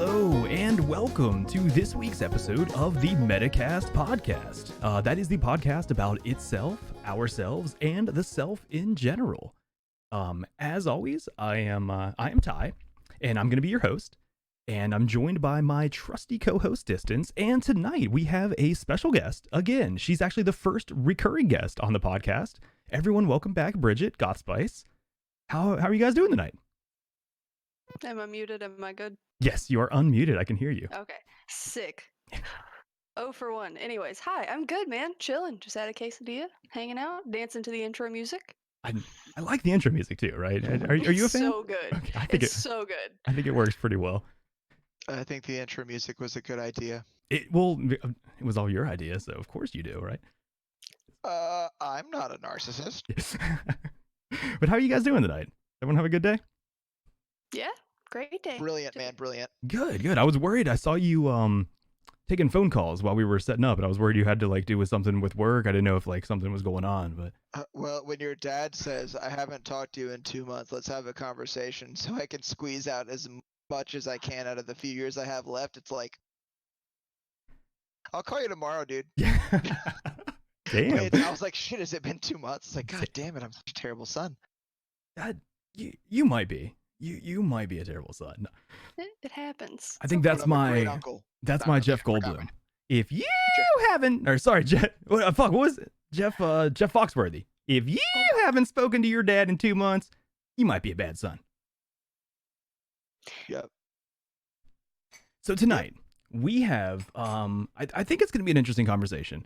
Hello, and welcome to this week's episode of the Metacast podcast. That is the podcast about itself, ourselves, and the self in general. As always, I am Ty, and I'm going to be your host. And I'm joined by my trusty co-host Distance. And tonight we have a special guest. Again, she's actually the first recurring guest on the podcast. Everyone, welcome back, Bridget, GothxSpice. How are you guys doing tonight? Am I muted? Am I good? Yes, you are unmuted. I can hear you. Okay. Sick. 0 for 1. Anyways, hi, I'm good, man. Chilling. Just had a quesadilla, hanging out, dancing to the intro music. I like the intro music too, right? Are you a fan? So good. Okay, I think it's so good. I think it works pretty well. I think the intro music was a good idea. It was all your idea, so of course you do, right? I'm not a narcissist. But how are you guys doing tonight? Everyone have a good day? Yeah, great day. Brilliant, man, brilliant. Good. I was worried. I saw you taking phone calls while we were setting up, and I was worried you had to do with something with work. I didn't know if something was going on, but Well, when your dad says, I haven't talked to you in 2 months, let's have a conversation so I can squeeze out as much as I can out of the few years I have left, it's like, I'll call you tomorrow, dude. yeah. Damn. I was like, shit, has it been 2 months? It's like, God damn it, I'm such a terrible son. You might be. You might be a terrible son. It happens. I think But that's I'm a great my uncle. that's No, my I'm Jeff kidding. Goldblum. If you haven't, or sorry, Jeff. What was it? Jeff Foxworthy. If you haven't spoken to your dad in 2 months, you might be a bad son. Yep. So tonight we have I think it's going to be an interesting conversation.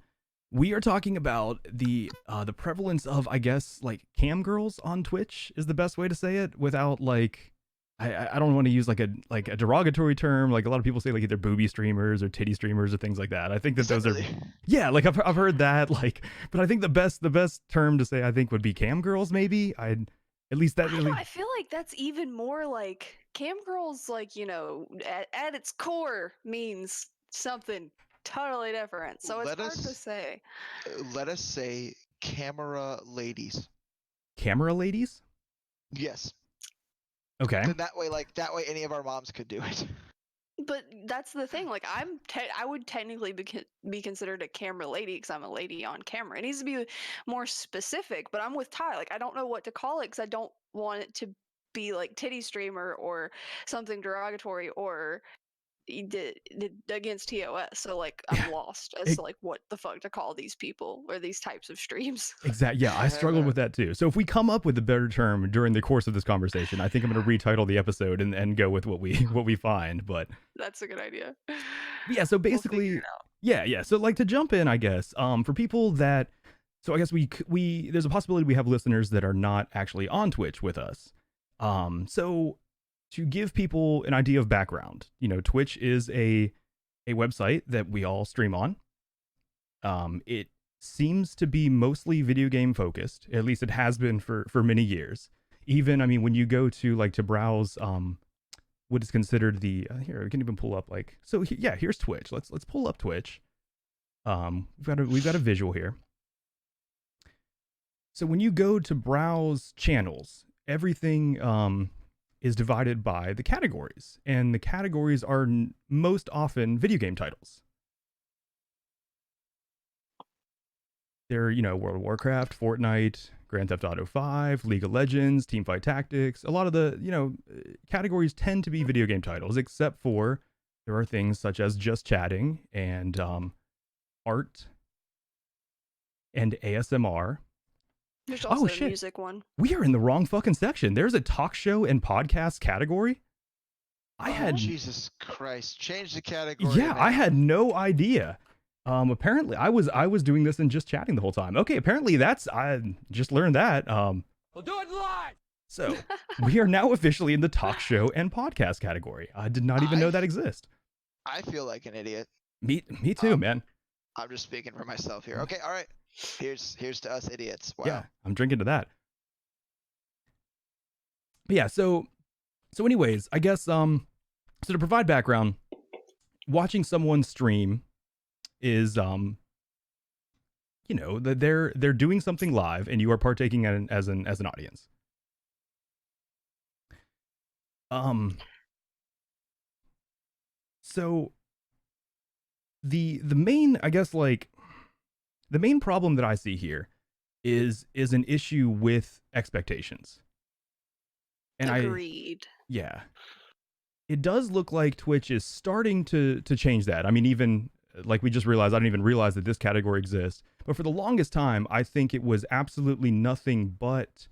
We are talking about the prevalence of, I guess, cam girls on Twitch is the best way to say it without I don't want to use a derogatory term. Like a lot of people say either booby streamers or titty streamers or things like that. I think that those are I've heard that but I think the best term to say I think would be cam girls maybe. I feel like that's even more cam girls at its core means something totally different. So it's hard to say. Let us say camera ladies. Camera ladies? Yes. Okay. Then that way any of our moms could do it. But that's the thing. I would technically be considered a camera lady because I'm a lady on camera. It needs to be more specific. But I'm with Ty. I don't know what to call it because I don't want it to be titty streamer or something derogatory or against TOS. So I'm lost as to what the fuck to call these people or these types of streams. Exactly. Yeah, I struggled with that too. So if we come up with a better term during the course of this conversation, I think I'm going to retitle the episode and go with what we find. But that's a good idea. Yeah. So basically, yeah. So to jump in, I guess, for people that, so I guess we there's a possibility we have listeners that are not actually on Twitch with us. So to give people an idea of background, Twitch is a website that we all stream on. It seems to be mostly video game focused. At least it has been for many years. Even, when you go to browse what is considered the here, we can even pull up here's Twitch. Let's pull up Twitch. We've got a visual here. So when you go to browse channels, everything is divided by the categories, and the categories are most often video game titles. They're, World of Warcraft, Fortnite, Grand Theft Auto 5, League of Legends, Teamfight Tactics. A lot of the, categories tend to be video game titles, except for there are things such as just chatting and art and ASMR. There's also a music one. We are in the wrong fucking section. There's a talk show and podcast category. Jesus Christ! Change the category. Yeah, man. I had no idea. Apparently, I was doing this and just chatting the whole time. Okay, apparently I just learned that. We'll do it live. So we are now officially in the talk show and podcast category. I did not even know that exists. I feel like an idiot. Me too, man. I'm just speaking for myself here. Okay, all right. Here's to us idiots. Wow. Yeah, I'm drinking to that. But yeah, so anyways, I guess so to provide background, watching someone stream is they're doing something live and you are partaking as an audience. So the main, I guess, like the main problem that I see here is an issue with expectations. And Agreed. Yeah, it does look like Twitch is starting to change that. I mean, even like we just realized, I didn't even realize that this category exists. But for the longest time, I think it was absolutely nothing but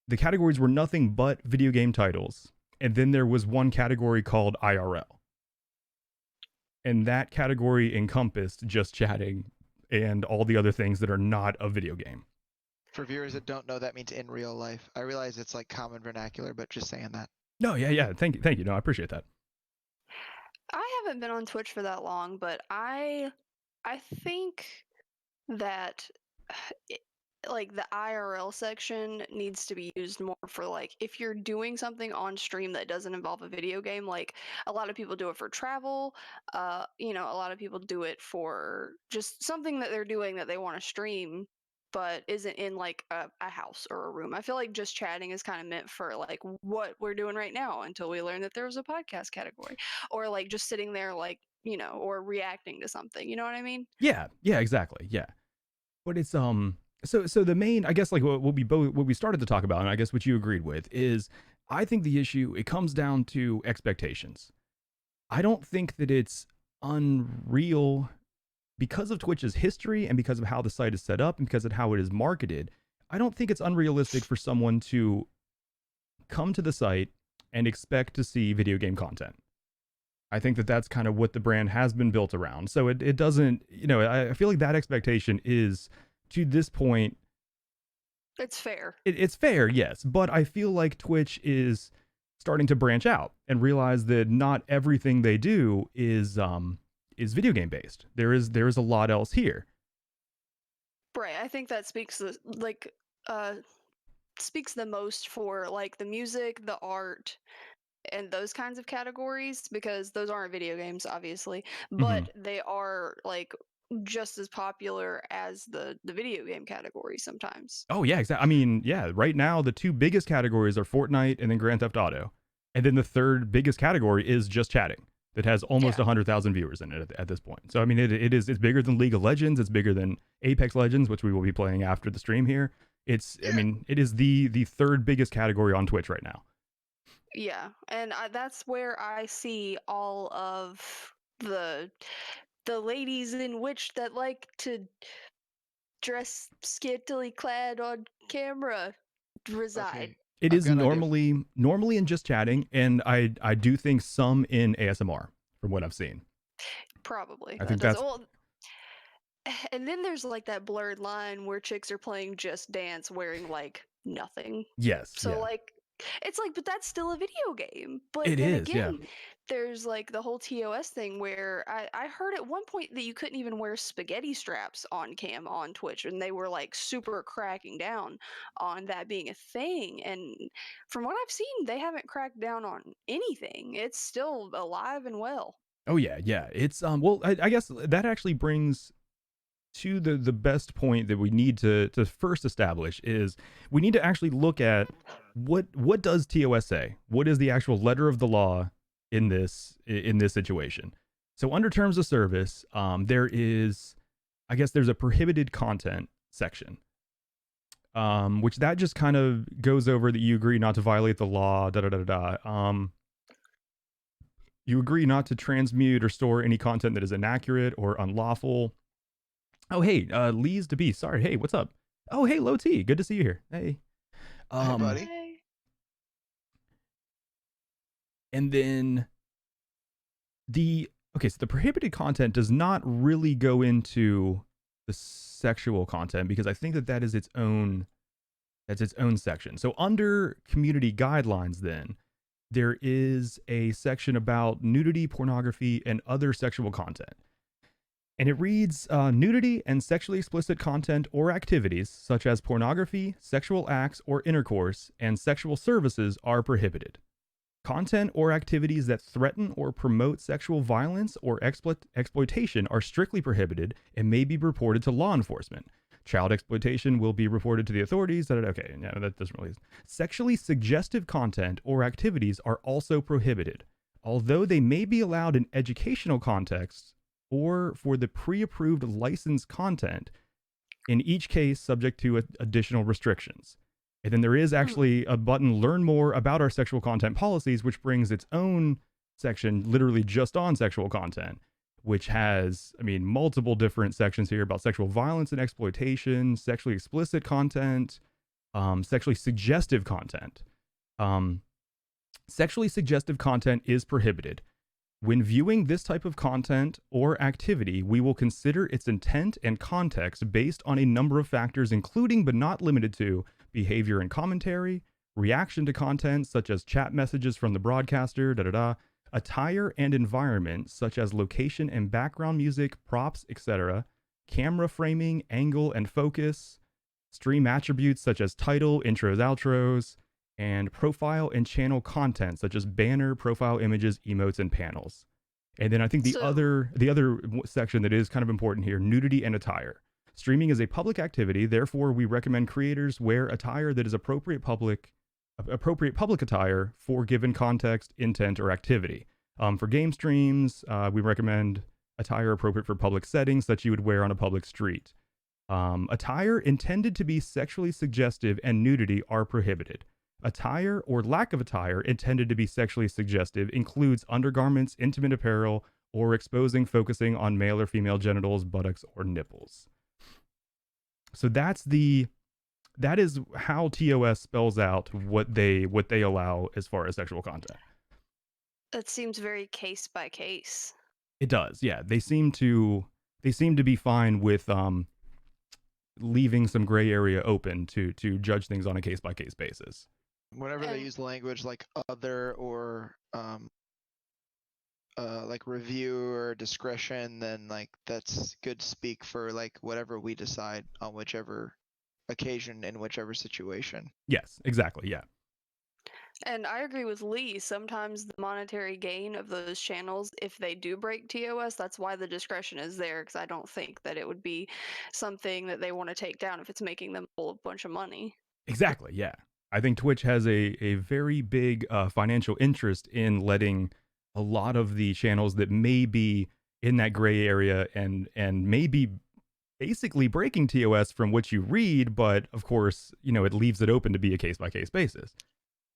the categories were nothing but video game titles. And then there was one category called IRL. And that category encompassed just chatting and all the other things that are not a video game. For viewers that don't know, that means in real life. I realize it's like common vernacular, but just saying that. No, yeah. Thank you. No, I appreciate that. I haven't been on Twitch for that long, but I think that like the IRL section needs to be used more for like if you're doing something on stream that doesn't involve a video game. Like a lot of people do it for travel. A lot of people do it for just something that they're doing that they want to stream but isn't in like a house or a room. I feel like just chatting is kind of meant for like what we're doing right now until we learn that there was a podcast category, or like just sitting there like, or reacting to something. You know what I mean? Yeah, exactly. Yeah. But it's so the main, I guess, like what we started to talk about, and I guess what you agreed with is I think the issue, it comes down to expectations. I don't think that it's unreal because of Twitch's history and because of how the site is set up and because of how it is marketed. I don't think it's unrealistic for someone to come to the site and expect to see video game content. I think that that's kind of what the brand has been built around. So it doesn't, I feel like that expectation is, to this point, it's fair. It's fair, yes. But I feel like Twitch is starting to branch out and realize that not everything they do is video game based. There is a lot else here. Right. I think that speaks the most for like the music, the art, and those kinds of categories, because those aren't video games, obviously, but they are like just as popular as the video game category sometimes. Oh yeah, exactly. I mean, yeah, right now the two biggest categories are Fortnite and then Grand Theft Auto. And then the third biggest category is just chatting that has almost 100,000 viewers in it at this point. So I mean, it's bigger than League of Legends, it's bigger than Apex Legends, which we will be playing after the stream here. I mean, it is the third biggest category on Twitch right now. Yeah, and that's where I see all of the ladies in Witch that like to dress scantily clad on camera reside. Okay. It is normally in just chatting, and I do think some in ASMR from what I've seen. Probably. I think that's. And then there's like that blurred line where chicks are playing Just Dance wearing like nothing. Yes. So like. It's like, but that's still a video game. But it then is, again, there's like the whole TOS thing where I heard at one point that you couldn't even wear spaghetti straps on cam on Twitch, and they were like super cracking down on that being a thing. And from what I've seen, they haven't cracked down on anything. It's still alive and well. Oh yeah. It's well, I guess that actually brings to the best point that we need to first establish is we need to actually look at what does TOS say? What is the actual letter of the law in this situation? So under terms of service, there's a prohibited content section, which that just kind of goes over that you agree not to violate the law. You agree not to transmute or store any content that is inaccurate or unlawful. Oh, hey, Lee's to be. Sorry. Hey, what's up? Oh, hey, Low T. Good to see you here. Hey. Hey, buddy. And then so the prohibited content does not really go into the sexual content because I think that is its own section. So under community guidelines, then there is a section about nudity, pornography, and other sexual content. And it reads, nudity and sexually explicit content or activities such as pornography, sexual acts or intercourse, and sexual services are prohibited. Content or activities that threaten or promote sexual violence or exploitation are strictly prohibited and may be reported to law enforcement. Child exploitation will be reported to the authorities. Okay, no, that doesn't really. Sexually suggestive content or activities are also prohibited. although they may be allowed in educational contexts or for the pre-approved licensed content, in each case subject to additional restrictions. And then there is actually a button, learn more about our sexual content policies, which brings its own section literally just on sexual content, which has, I mean, multiple different sections here about sexual violence and exploitation, sexually explicit content, sexually suggestive content. Sexually suggestive content is prohibited. When viewing this type of content or activity, we will consider its intent and context based on a number of factors, including but not limited to behavior and commentary, reaction to content such as chat messages from the broadcaster, attire and environment such as location and background music, props, etc., camera framing, angle and focus, stream attributes such as title, intros, outros, and profile and channel content such as banner, profile images, emotes, and panels. And then I think the other section that is kind of important here, nudity and attire. Streaming is a public activity, therefore we recommend creators wear attire that is appropriate public attire for given context, intent, or activity. For game streams, we recommend attire appropriate for public settings that you would wear on a public street. Attire intended to be sexually suggestive and nudity are prohibited. Attire or lack of attire intended to be sexually suggestive includes undergarments, intimate apparel, or focusing on male or female genitals, buttocks, or nipples. So that is how TOS spells out what they allow as far as sexual content. That seems very case by case. It does, yeah. They seem to be fine with leaving some gray area open to judge things on a case by case basis. Whenever they use language like other or like review or discretion, then like that's good speak for like whatever we decide on whichever occasion in whichever situation. Yes, exactly, yeah. And I agree with Lee. Sometimes the monetary gain of those channels, if they do break TOS, that's why the discretion is there, because I don't think that it would be something that they want to take down if it's making them pull a bunch of money. Exactly, yeah. I think Twitch has a very big financial interest in letting a lot of the channels that may be in that gray area and may be basically breaking TOS from what you read, but of course, it leaves it open to be a case-by-case basis.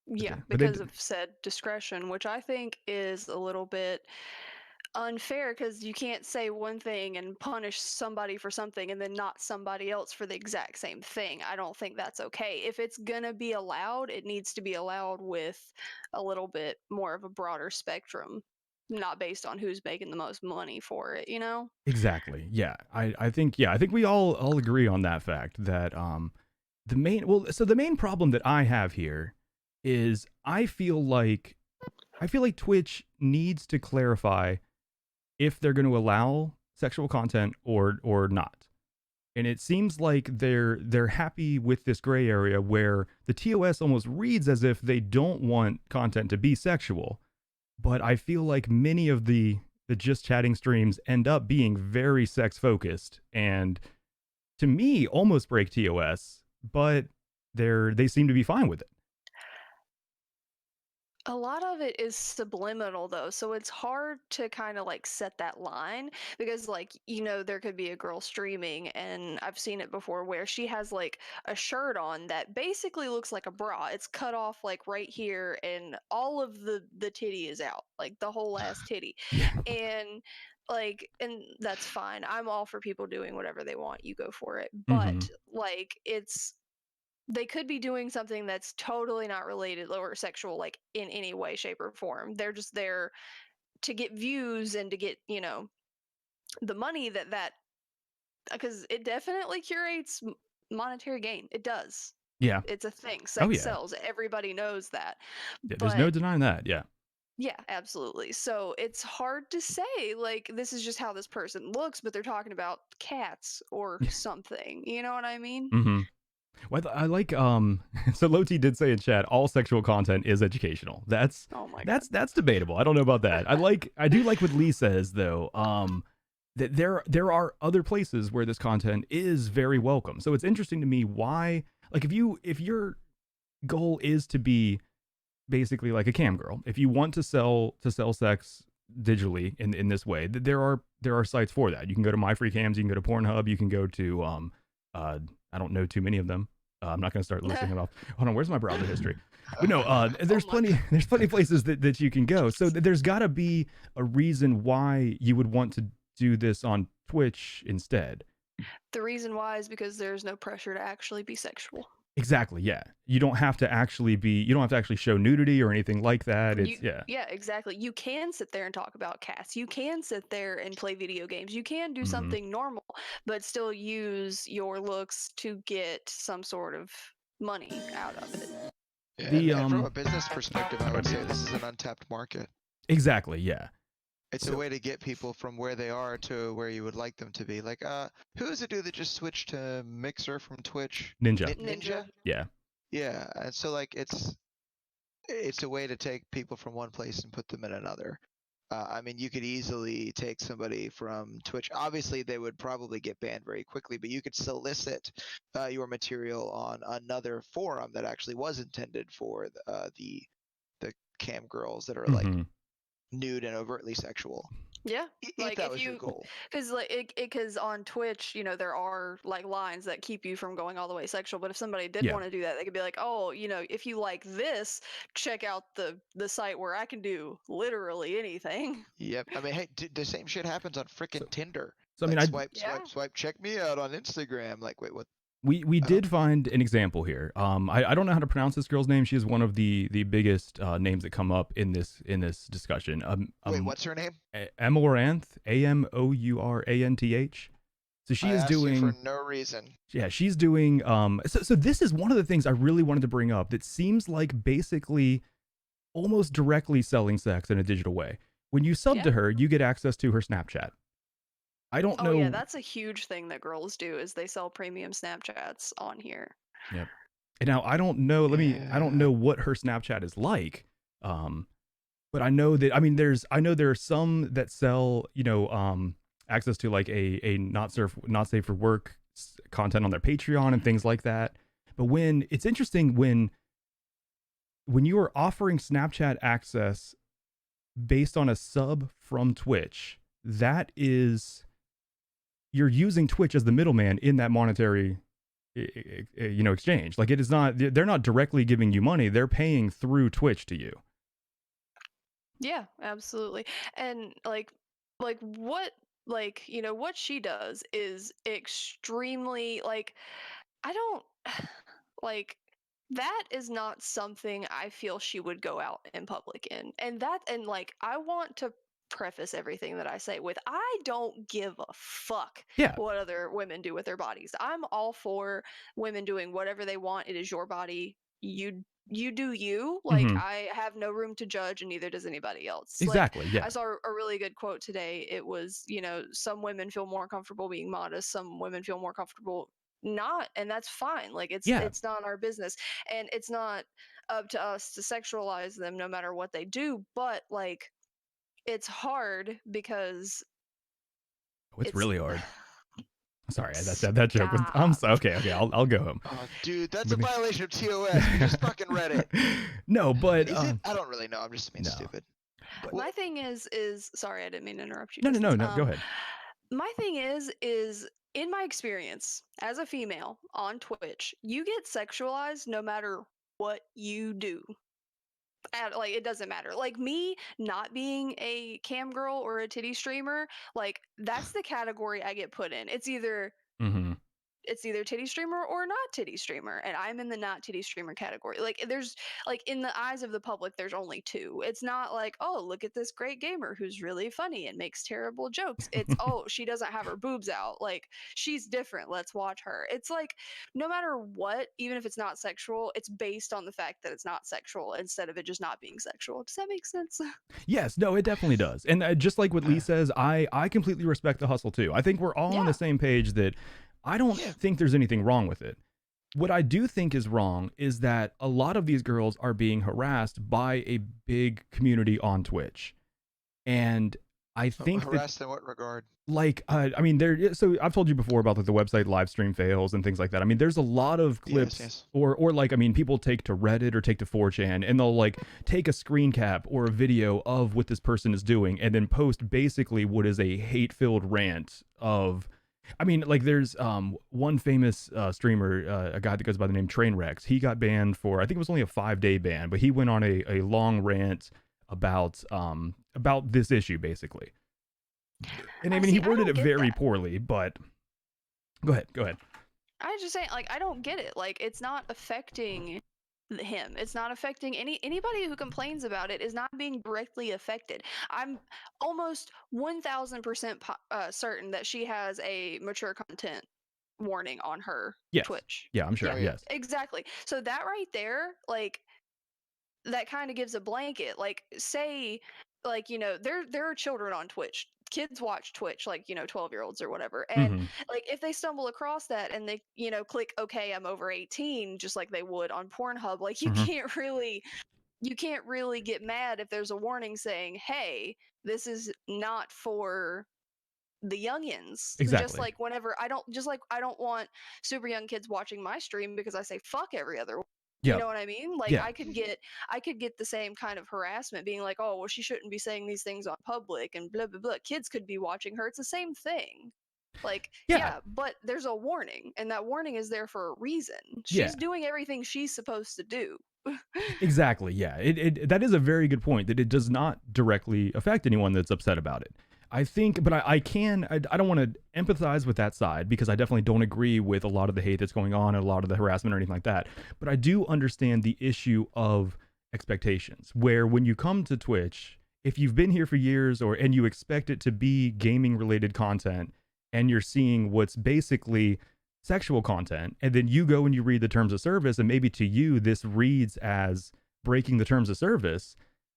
Yeah, because of said discretion, which I think is a little bit unfair, because you can't say one thing and punish somebody for something and then not somebody else for the exact same thing. I don't think that's okay. If it's gonna be allowed, it needs to be allowed with a little bit more of a broader spectrum, not based on who's making the most money for it, Exactly. Yeah. I think we all agree on that fact that the main problem that I have here is I feel like Twitch needs to clarify if they're going to allow sexual content or not. And it seems like they're happy with this gray area where the TOS almost reads as if they don't want content to be sexual. But I feel like many of the just chatting streams end up being very sex focused and to me almost break TOS, but they seem to be fine with it. A lot of it is subliminal though, so it's hard to kind of like set that line, because there could be a girl streaming, and I've seen it before where she has like a shirt on that basically looks like a bra. It's cut off like right here and all of the titty is out, like the whole ass titty. And that's fine. I'm all for people doing whatever they want. You go for it. But they could be doing something that's totally not related or sexual, like in any way, shape, or form. They're just there to get views and to get, the money that because it definitely curates monetary gain. It does. Yeah. It's a thing. Sex sells. Everybody knows that. Yeah, there's no denying that. Yeah. Yeah, absolutely. So it's hard to say, like, this is just how this person looks, but they're talking about cats or something. You know what I mean? Mm-hmm. Well, I like so Loti did say in chat all sexual content is educational. That's debatable. I don't know about that. I do like what Lee says though. That there are other places where this content is very welcome. So it's interesting to me why, like, if your goal is to be basically like a cam girl. If you want to sell sex digitally in this way, there are sites for that. You can go to MyFreeCams, you can go to Pornhub, you can go to I don't know too many of them. I'm not going to start listing them off. Hold on, where's my browser history? But no, there's plenty of places that you can go. So there's got to be a reason why you would want to do this on Twitch instead. The reason why is because there's no pressure to actually be sexual. Exactly. Yeah. You don't have to actually show nudity or anything like that. Yeah, exactly. You can sit there and talk about cats. You can sit there and play video games. You can do something normal, but still use your looks to get some sort of money out of it. Yeah, and from a business perspective, I would say this is an untapped market. Exactly. Yeah. It's a way to get people from where they are to where you would like them to be. Like, who is the dude that just switched to Mixer from Twitch? Ninja. Ninja? Yeah. Yeah, and so like it's a way to take people from one place and put them in another. I mean, you could easily take somebody from Twitch. Obviously, they would probably get banned very quickly, but you could solicit your material on another forum that actually was intended for the cam girls that are like nude and overtly sexual. Yeah, if that was your goal. Because on Twitch, you know, there are like lines that keep you from going all the way sexual. But if somebody did want to do that, they could be like, oh, you know, if you like this, check out the site where I can do literally anything. Yep. I mean, hey, the same shit happens on frickin' Tinder. So like, I mean, swipe, check me out on Instagram. Like, wait, what? We did find an example here. I don't know how to pronounce this girl's name. She is one of the biggest names that come up in this discussion. Wait, what's her name? Amoranth, Amouranth. So she is doing for no reason. Yeah, she's doing. So this is one of the things I really wanted to bring up. That seems like basically almost directly selling sex in a digital way. When you sub to her, you get access to her Snapchat. I don't know. Oh yeah, that's a huge thing that girls do is they sell premium Snapchats on here. Yep. And now I don't know. I don't know what her Snapchat is like. But I know that I know there are some that sell access to like a not safe for work content on their Patreon and things like that. But it's interesting when you are offering Snapchat access based on a sub from Twitch, you're using Twitch as the middleman in that monetary exchange. Like they're not directly giving you money, they're paying through Twitch to you. Yeah, absolutely. And what she does is extremely I don't that is not something I feel she would go out in public in. And I want to preface everything that I say with I don't give a fuck what other women do with their bodies. I'm all for women doing whatever they want. It is your body. You do you. I have no room to judge, and neither does anybody else. Exactly. I saw a really good quote today. It was, some women feel more comfortable being modest, some women feel more comfortable not, and that's fine. It's not our business, and it's not up to us to sexualize them no matter what they do. But it's hard because it's really hard. Sorry, that joke was. I'm so okay. I'll go home. Oh, dude, that's a violation of TOS. We just fucking read it. No, but is it? I don't really know. I'm just being stupid. But my thing is sorry, I didn't mean to interrupt you. No. Go ahead. My thing is in my experience as a female on Twitch, you get sexualized no matter what you do. It doesn't matter. Like me not being a cam girl or a titty streamer, that's the category I get put in. It's either titty streamer or not titty streamer, and I'm in the not titty streamer category. There's in the eyes of the public, there's only two. It's not like, oh, look at this great gamer who's really funny and makes terrible jokes. It's oh, she doesn't have her boobs out. She's different. Let's watch her. It's no matter what, even if it's not sexual, it's based on the fact that it's not sexual instead of it just not being sexual. Does that make sense? Yes, no, it definitely does. And just like what Lee says, I completely respect the hustle too. I think we're all on the same page that I don't think there's anything wrong with it. What I do think is wrong is that a lot of these girls are being harassed by a big community on Twitch. And I think that, Harassed in what regard? like, I mean, so I've told you before about like the website live stream fails and things like that. I mean, there's a lot of clips, Yes. or like, I mean, people take to Reddit or take to 4chan, and they'll like take a screen cap or a video of what this person is doing, and then post basically what is a hate-filled rant of. I mean, like, there's one famous streamer, a guy that goes by the name Trainwrecks. He got banned for, I think it was only a 5-day ban, but he went on a long rant about this issue basically. And I mean, he worded it very poorly, but go ahead. I just say, like, I don't get it. Like, it's not affecting him. It's not affecting anybody who complains about it is not being directly affected. I'm almost 1000% certain that she has a mature content warning on her Twitch. Yeah, I'm sure. Yes. Exactly. So that right there, like, that kind of gives a blanket. Like, say, like, you know, there are children on Twitch. Kids watch Twitch, like, you know, 12-year-olds or whatever. And like, if they stumble across that and they, you know, click, okay, I'm over 18, just like they would on Pornhub, like, you can't really get mad if there's a warning saying, hey, this is not for the youngins. Exactly. Just like whenever I don't want super young kids watching my stream because I say fuck every other. You know what I mean? Like, I could get the same kind of harassment being like, oh, well, she shouldn't be saying these things on public and blah, blah, blah. Kids could be watching her. It's the same thing. Like, yeah, but there's a warning, and that warning is there for a reason. She's doing everything she's supposed to do. Exactly. Yeah. That is a very good point, that it does not directly affect anyone that's upset about it. I think, but I don't want to empathize with that side, because I definitely don't agree with a lot of the hate that's going on and a lot of the harassment or anything like that. But I do understand the issue of expectations, where when you come to Twitch, if you've been here for years and you expect it to be gaming related content, and you're seeing what's basically sexual content, and then you go and you read the terms of service, and maybe to you this reads as breaking the terms of service,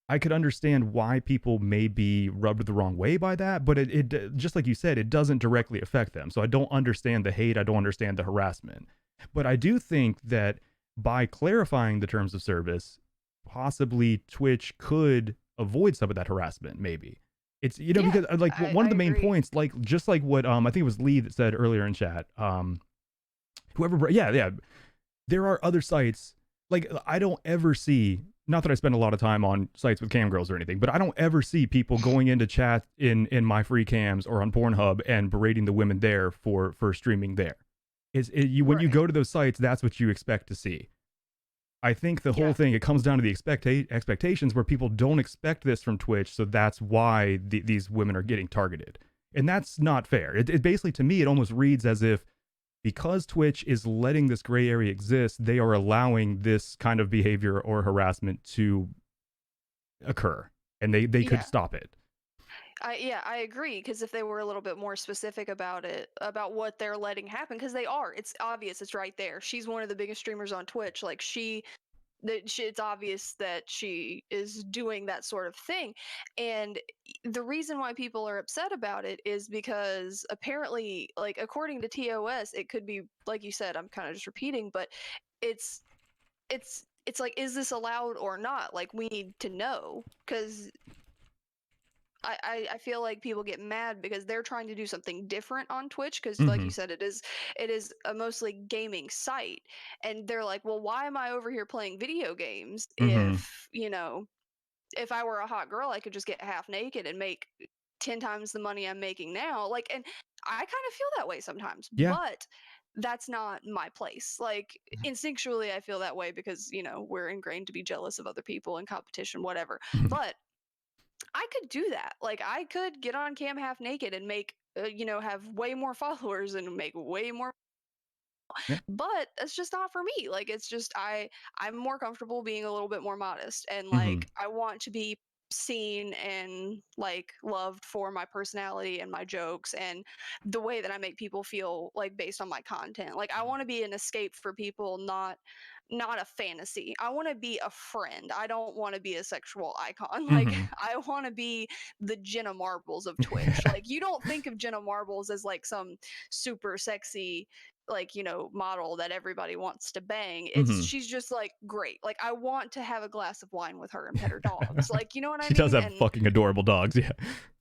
I could understand why people may be rubbed the wrong way by that, but it just like you said, it doesn't directly affect them. So I don't understand the hate. I don't understand the harassment. But I do think that by clarifying the terms of service, possibly Twitch could avoid some of that harassment, maybe. It's, you know, because like one of the main points, like just like what I think it was Lee that said earlier in chat, there are other sites, like I don't ever see, not that I spend a lot of time on sites with cam girls or anything, but I don't ever see people going into chat in my free cams or on Pornhub and berating the women there for streaming there. When you go to those sites, that's what you expect to see. I think the whole thing, it comes down to the expectations, where people don't expect this from Twitch, so that's why these women are getting targeted. And that's not fair. It basically, to me, it almost reads as if, because Twitch is letting this gray area exist, they are allowing this kind of behavior or harassment to occur, and they could stop it. I agree, because if they were a little bit more specific about it, about what they're letting happen, because they are, it's obvious, it's right there. She's one of the biggest streamers on Twitch. Like, it's obvious that she is doing that sort of thing. And the reason why people are upset about it is because apparently, like, according to TOS, it could be, like you said, I'm kind of just repeating, but it's like, is this allowed or not? Like, we need to know, because I feel like people get mad because they're trying to do something different on Twitch, because like you said, it is a mostly gaming site, and they're like, well, why am I over here playing video games if, you know, if I were a hot girl, I could just get half naked and make 10 times the money I'm making now. Like, and I kind of feel that way sometimes, but that's not my place. Like, instinctually, I feel that way because, you know, we're ingrained to be jealous of other people and competition, whatever. But I could do that. Like, I could get on cam half naked and make, you know, have way more followers and make way more. But that's just not for me. Like, it's just, I'm more comfortable being a little bit more modest, and like, I want to be seen and like loved for my personality and my jokes and the way that I make people feel, like, based on my content. Like, I want to be an escape for people, not a fantasy. I want to be a friend. I don't want to be a sexual icon. Like, I want to be the Jenna Marbles of Twitch. Like, you don't think of Jenna Marbles as like some super sexy, like, you know, model that everybody wants to bang. She's just like great. Like, I want to have a glass of wine with her and pet her dogs. Like, you know what I mean? She does have fucking adorable dogs. Yeah.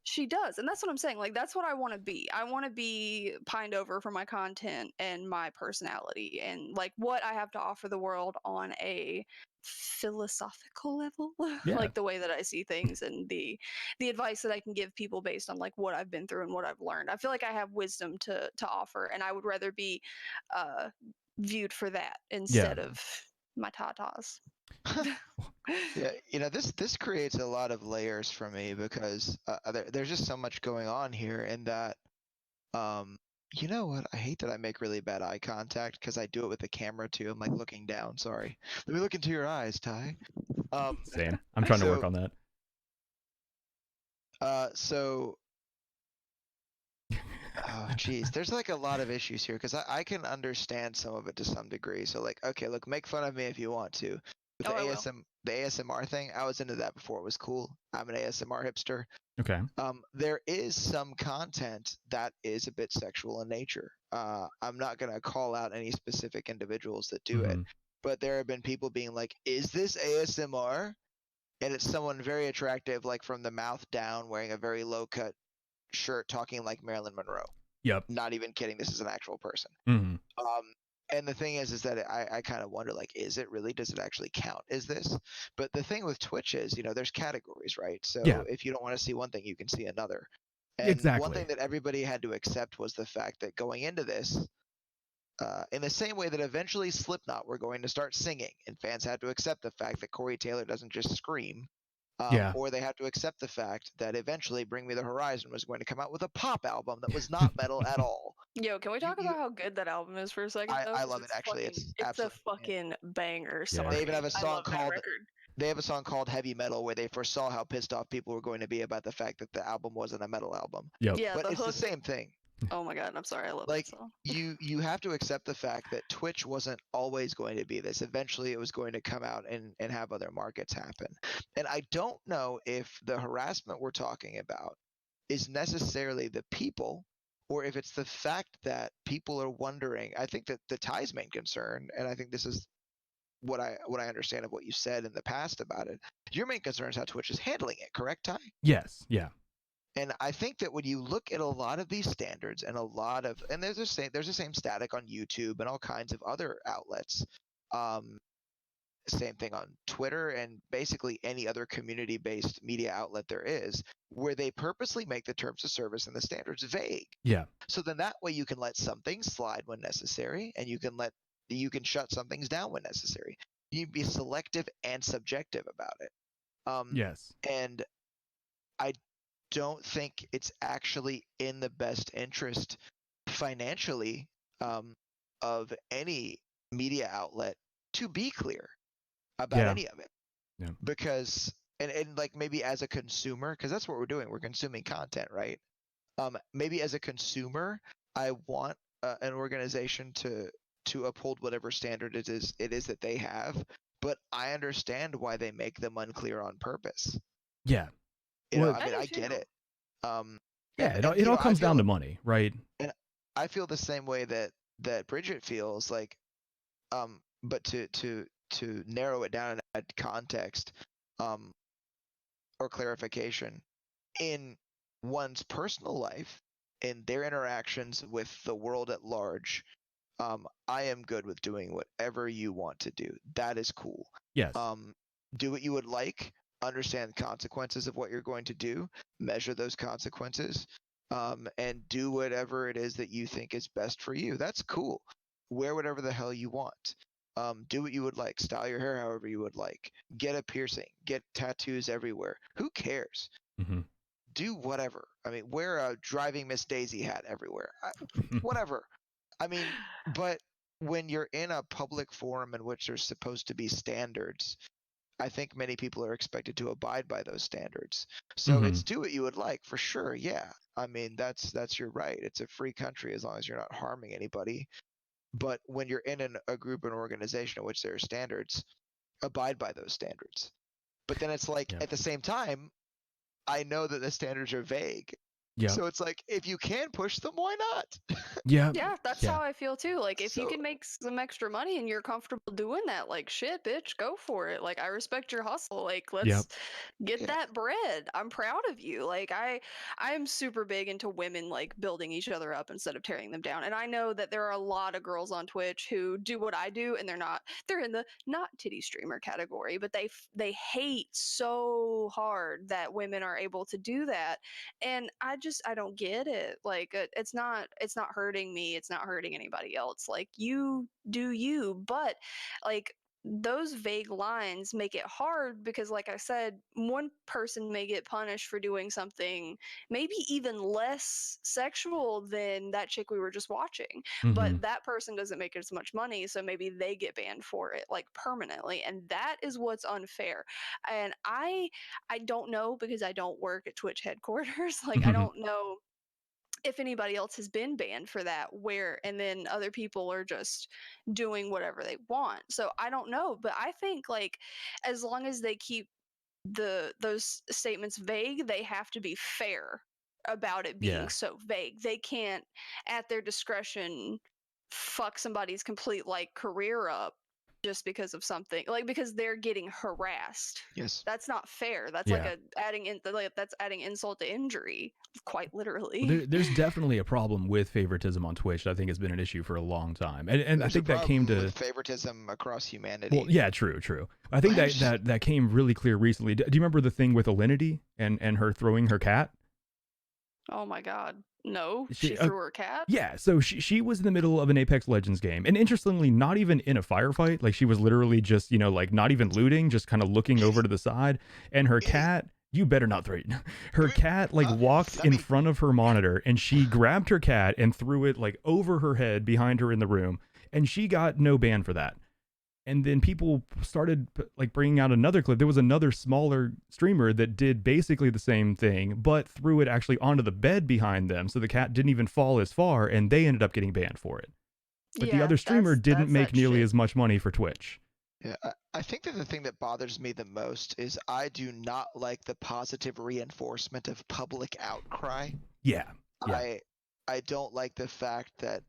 She does, and that's what I'm saying. Like, that's what I want to be. I want to be pined over for my content and my personality and like what I have to offer the world on a philosophical level, Yeah. like the way that I see things and the advice that I can give people based on like what I've been through and what I've learned. I feel like I have wisdom to offer, and I would rather be viewed for that instead of my tatas. Yeah, this creates a lot of layers for me because there's just so much going on here, and that you know what? I hate that I make really bad eye contact because I do it with the camera too. I'm like looking down. Sorry. Let me look into your eyes, Ty. Same. I'm trying to work so on that. so oh geez, there's like a lot of issues here because I can understand some of it to some degree. So like, okay, look, make fun of me if you want to. With Oh, I the will. the ASMR thing, I was into that before it was cool. I'm an ASMR hipster. Okay. There is some content that is a bit sexual in nature. I'm not gonna call out any specific individuals that do it, but there have been people being like, "Is this ASMR?" And it's someone very attractive, like from the mouth down, wearing a very low cut shirt, talking like Marilyn Monroe. Yep. Not even kidding. This is an actual person. Mm-hmm. And the thing is that I kind of wonder, like, is it really? Does it actually count? Is this? But the thing with Twitch is, there's categories, right? So Yeah. if you don't want to see one thing, you can see another. And Exactly. one thing that everybody had to accept was the fact that going into this, in the same way that eventually Slipknot were going to start singing, and fans had to accept the fact that Corey Taylor doesn't just scream, or they have to accept the fact that eventually Bring Me the Horizon was going to come out with a pop album that was not metal at all. Yo, can we talk about how good that album is for a second? I love it actually. It's a absolutely fucking banger. Sorry, They even have a I song love that called record. they have a song called Heavy Metal where they foresaw how pissed off people were going to be about the fact that the album wasn't a metal album. Yep. Yeah, But the it's hook. the same thing. Oh my god, I'm sorry, I love Like that song. you have to accept the fact that Twitch wasn't always going to be this. Eventually it was going to come out and have other markets happen. And I don't know if the harassment we're talking about is necessarily the people, or if it's the fact that people are wondering. I think that the Ty's main concern, and I think this is what I understand of what you said in the past about it. Your main concern is how Twitch is handling it, correct, Ty? Yes. Yeah. And I think that when you look at a lot of these standards and there's the same static on YouTube and all kinds of other outlets. Same thing on Twitter and basically any other community-based media outlet there is, where they purposely make the terms of service and the standards vague. Yeah. So then that way you can let some things slide when necessary, and you can shut some things down when necessary. You can be selective and subjective about it. Yes. And I don't think it's actually in the best interest financially of any media outlet to be clear about any of it. Yeah. Because and like maybe as a consumer, because that's what we're doing, we're consuming content, right? Maybe as a consumer, I want an organization to uphold whatever standard it is that they have, but I understand why they make them unclear on purpose. Yeah. I get it. It all comes down to money, right? And I feel the same way that Bridget feels like, but to narrow it down and add context, or clarification in one's personal life, in their interactions with the world at large. I am good with doing whatever you want to do. That is cool. Yes. Do what you would like. Understand the consequences of what you're going to do. Measure those consequences, and do whatever it is that you think is best for you. That's cool. Wear whatever the hell you want. Do what you would like. Style your hair however you would like. Get a piercing. Get tattoos everywhere. Who cares? Mm-hmm. Do whatever. I mean, wear a Driving Miss Daisy hat everywhere. Whatever. I mean, but when you're in a public forum in which there's supposed to be standards, I think many people are expected to abide by those standards. So it's do what you would like, for sure. Yeah. I mean, that's your right. It's a free country as long as you're not harming anybody. But when you're in a group or an organization in which there are standards, abide by those standards. But then it's like, at the same time, I know that the standards are vague. Yeah. So it's like, if you can push them, why not? Yeah. Yeah, that's Yeah. how I feel too. Like, if you So can make some extra money and you're comfortable doing that, like, shit, bitch, go for it. Like, I respect your hustle. Like, Yep. let's get Yeah. that bread. I'm proud of you. Like, I'm super big into women like building each other up instead of tearing them down. And I know that there are a lot of girls on Twitch who do what I do, and they're in the not titty streamer category, but they hate so hard that women are able to do that, and I don't get it. Like, it's not hurting me, it's not hurting anybody else. Like, you do you. But like, those vague lines make it hard because, like I said, one person may get punished for doing something maybe even less sexual than that chick we were just watching, but that person doesn't make as much money, so maybe they get banned for it, like, permanently, and that is what's unfair. And I don't know, because I don't work at Twitch headquarters. Like, I don't know if anybody else has been banned for that, and then other people are just doing whatever they want. So I don't know, but I think, like, as long as they keep those statements vague, they have to be fair about it being Yeah. so vague. They can't, at their discretion, fuck somebody's complete, like, career up just because of something, like, because they're getting harassed. yes. That's not fair. That's Yeah. that's adding insult to injury, quite literally. Well, there's definitely a problem with favoritism on Twitch that I think has been an issue for a long time, and I There's think a that came problem to with favoritism across humanity. well, yeah, true. I think that came really clear recently. Do you remember the thing with Alinity and her throwing her cat? Oh my god. No, she threw her cat? Yeah, so she was in the middle of an Apex Legends game, and interestingly, not even in a firefight. Like, she was literally just, like, not even looting, just kind of looking over to the side, and her cat, you better not throw it. Her cat, like, walked in front of her monitor, and she grabbed her cat and threw it, like, over her head behind her in the room, and she got no ban for that. And then people started, like, bringing out another clip. There was another smaller streamer that did basically the same thing, but threw it actually onto the bed behind them, so the cat didn't even fall as far, and they ended up getting banned for it. But the other streamer didn't make nearly as much money for Twitch. Yeah, I think that the thing that bothers me the most is I do not like the positive reinforcement of public outcry. Yeah. I don't like the fact that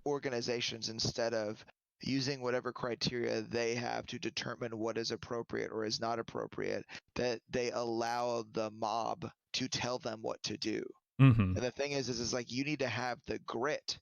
organizations, instead of using whatever criteria they have to determine what is appropriate or is not appropriate, that they allow the mob to tell them what to do. And the thing is like, you need to have the grit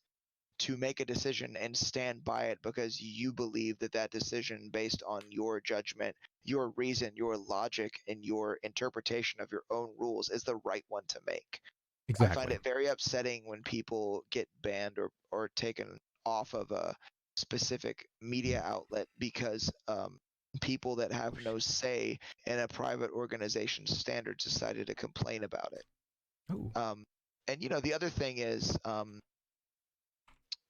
to make a decision and stand by it, because you believe that decision, based on your judgment, your reason, your logic, and your interpretation of your own rules, is the right one to make. Exactly. I find it very upsetting when people get banned or taken off of a specific media outlet because people that have no say in a private organization's standards decided to complain about it. Oh. And the other thing is,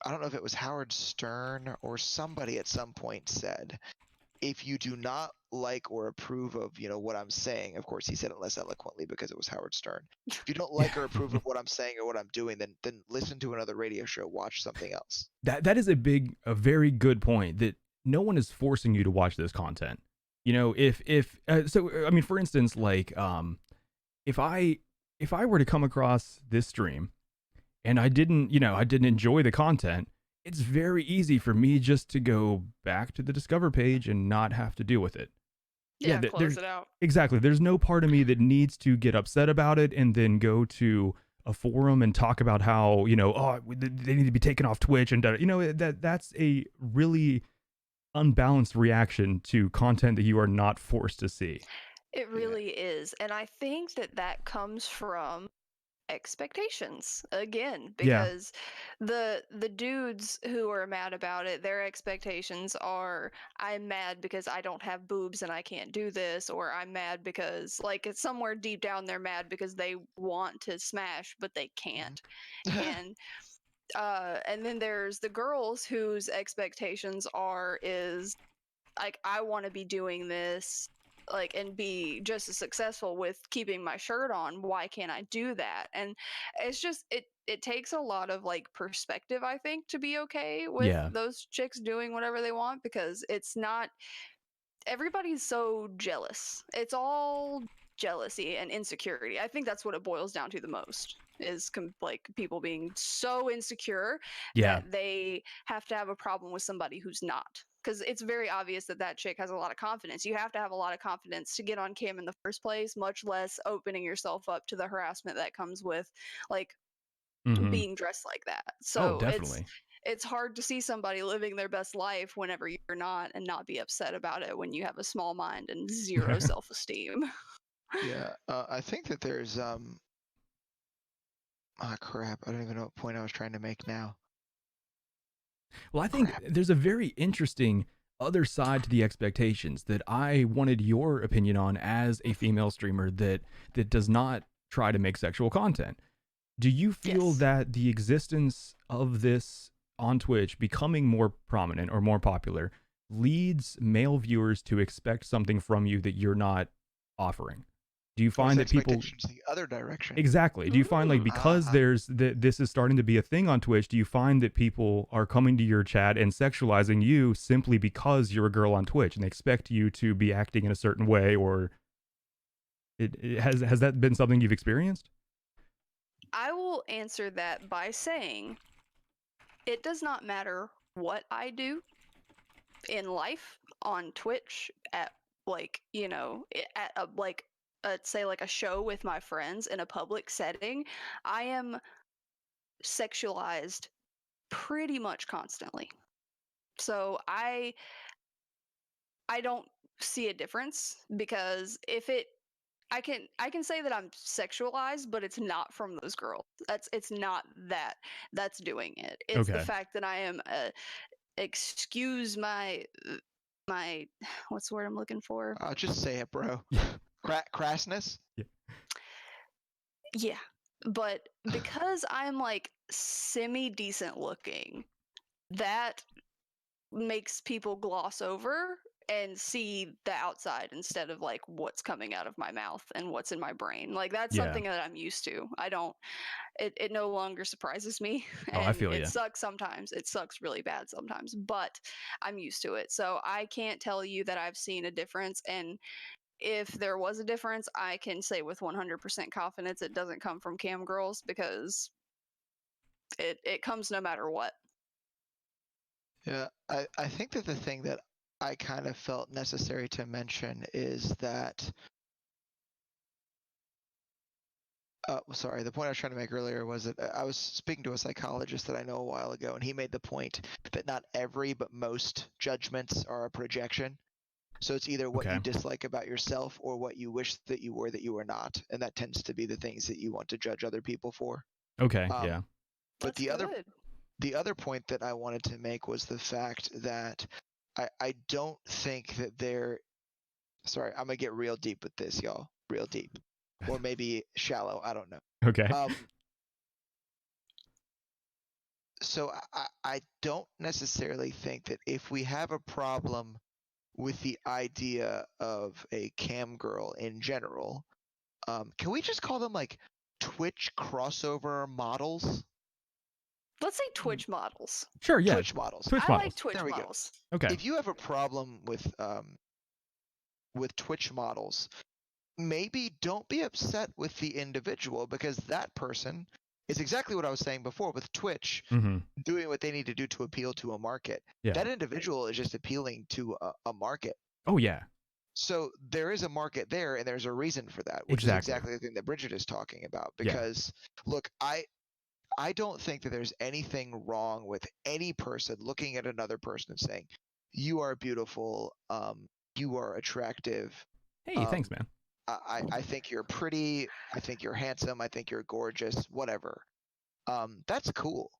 I don't know if it was Howard Stern or somebody at some point said, if you do not like or approve of, what I'm saying, of course he said it less eloquently because it was Howard Stern. If you don't like or approve of what I'm saying or what I'm doing, then listen to another radio show, watch something else. That is a very good point, that no one is forcing you to watch this content. So I mean, for instance, like, if I were to come across this stream and I didn't enjoy the content, it's very easy for me just to go back to the Discover page and not have to deal with it. Yeah, close it out. Exactly. There's no part of me that needs to get upset about it and then go to a forum and talk about how, they need to be taken off Twitch, and that's a really unbalanced reaction to content that you are not forced to see. It really is. And I think that comes from expectations again, because the dudes who are mad about it, their expectations are, I'm mad because I don't have boobs and I can't do this, or I'm mad because, like, it's somewhere deep down they're mad because they want to smash but they can't. And then there's the girls whose expectations is like, I want to be doing this, like, and be just as successful with keeping my shirt on. Why can't I do that? And it's just, it takes a lot of, like, perspective, I think, to be okay with those chicks doing whatever they want, because it's not, everybody's so jealous. It's all jealousy and insecurity. I think that's what it boils down to the most. is like people being so insecure Yeah. that they have to have a problem with somebody who's not. Because it's very obvious that that chick has a lot of confidence. You have to have a lot of confidence to get on cam in the first place, much less opening yourself up to the harassment that comes with like being dressed like that. So definitely. it's hard to see somebody living their best life whenever you're not, and not be upset about it when you have a small mind and zero self-esteem. Yeah, I think that there's crap, I don't even know what point I was trying to make now. Well, I think there's a very interesting other side to the expectations that I wanted your opinion on as a female streamer that does not try to make sexual content. Do you feel Yes. that the existence of this on Twitch becoming more prominent or more popular leads male viewers to expect something from you that you're not offering? Do you find that people the other direction? Exactly. Do you find like because there's this is starting to be a thing on Twitch, do you find that people are coming to your chat and sexualizing you simply because you're a girl on Twitch and they expect you to be acting in a certain way, or has that been something you've experienced? I will answer that by saying it does not matter what I do in life, on Twitch, at like, you know, at a like say like a show with my friends in a public setting, I am sexualized pretty much constantly. So I don't see a difference, because if it I can say that I'm sexualized, but it's not from those girls. It's not that that's doing it. It's the Okay. fact that I am excuse my what's the word I'm looking for? Just say it, bro. Crassness? Yeah. Yeah. But because I'm like semi-decent looking, that makes people gloss over and see the outside instead of like what's coming out of my mouth and what's in my brain. Like that's Yeah. something that I'm used to. I don't it no longer surprises me, Oh, I and feel it ya. sucks sometimes. It sucks really bad sometimes, but I'm used to it. So I can't tell you that I've seen a difference, and if there was a difference, I can say with 100% confidence it doesn't come from cam girls, because it comes no matter what. Yeah, I think that the thing that I kind of felt necessary to mention is that sorry, the point I was trying to make earlier was that I was speaking to a psychologist that I know a while ago, and he made the point that not every but most judgments are a projection. So it's either what you dislike about yourself or what you wish that you were not, and that tends to be the things that you want to judge other people for. Okay, yeah. But That's the other point that I wanted to make was the fact that I don't think that there. Sorry, I'm gonna get real deep with this, y'all. Real deep, or maybe shallow. I don't know. Okay. So I don't necessarily think that if we have a problem with the idea of a cam girl in general, can we just call them like Twitch crossover models? Let's say Twitch models. Sure, yeah. Twitch models. Twitch I models. like Twitch There we go. models. Okay. If you have a problem with Twitch models, maybe don't be upset with the individual, because that person is exactly what I was saying before with Twitch doing what they need to do to appeal to a market. Yeah. That individual is just appealing to a market. Oh, yeah. So there is a market there, and there's a reason for that, which is exactly the thing that Bridget is talking about. Because, look, I don't think that there's anything wrong with any person looking at another person and saying, "You are beautiful. You are attractive. Hey, thanks, man. I think you're pretty. I think you're handsome. I think you're gorgeous. Whatever. That's cool.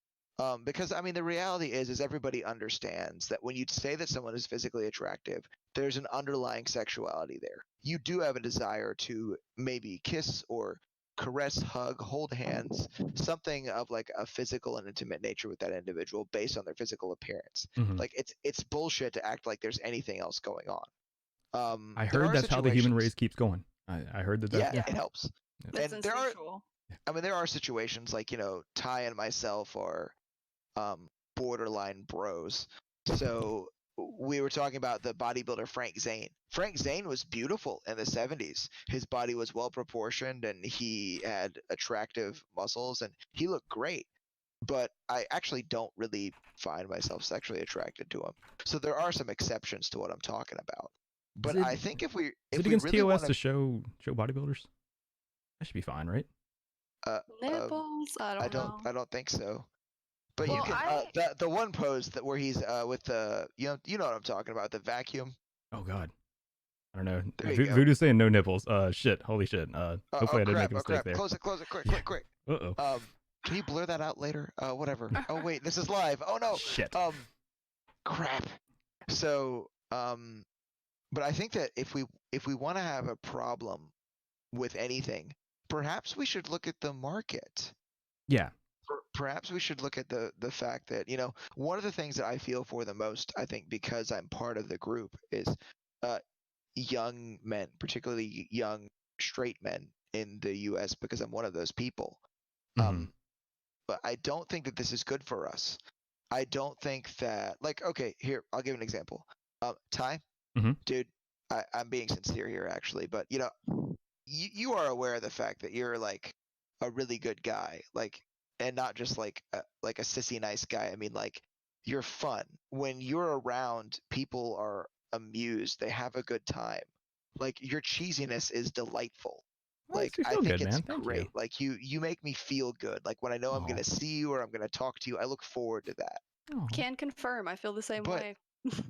Because I mean, the reality is everybody understands that when you say that someone is physically attractive, there's an underlying sexuality there. You do have a desire to maybe kiss or caress, hug, hold hands, something of like a physical and intimate nature with that individual based on their physical appearance. Like it's bullshit to act like there's anything else going on. I heard that's how the human race keeps going. I heard that. Yeah, it helps. That's and instinctual. there are situations like, you know, Ty and myself are borderline bros. So we were talking about the bodybuilder Frank Zane. Frank Zane was beautiful in the 70s. His body was well proportioned and he had attractive muscles and he looked great. But I actually don't really find myself sexually attracted to him. So there are some exceptions to what I'm talking about. But I think if we is it we against really TOS want to show bodybuilders? That should be fine, right? Nipples? I don't know. I don't think so. But Well, you can the one pose that where he's with the you know what I'm talking about, the vacuum. Oh God, I don't know. There you go. Voodoo's saying no nipples. Shit, holy shit. Hopefully I didn't make a mistake there. Close it, quick. Uh-oh. Can you blur that out later? Whatever. Oh wait, this is live. Oh no. Shit. Crap. So, but I think that if we want to have a problem with anything, perhaps we should look at the market. Yeah. Perhaps we should look at the fact that, you know, one of the things that I feel for the most, I think because I'm part of the group, is young men, particularly young straight men in the U.S. because I'm one of those people. But I don't think that this is good for us. I don't think that, like, okay, here, I'll give an example. Ty, dude, I'm being sincere here, actually, but, you know, you are aware of the fact that you're, like, a really good guy, like, and not just, like a sissy nice guy. I mean, like, you're fun. When you're around, people are amused. They have a good time. Like, your cheesiness is delightful. Like, I think it's great. Like, you make me feel good. Like, when I know I'm going to see you or I'm going to talk to you, I look forward to that. Can confirm. I feel the same way.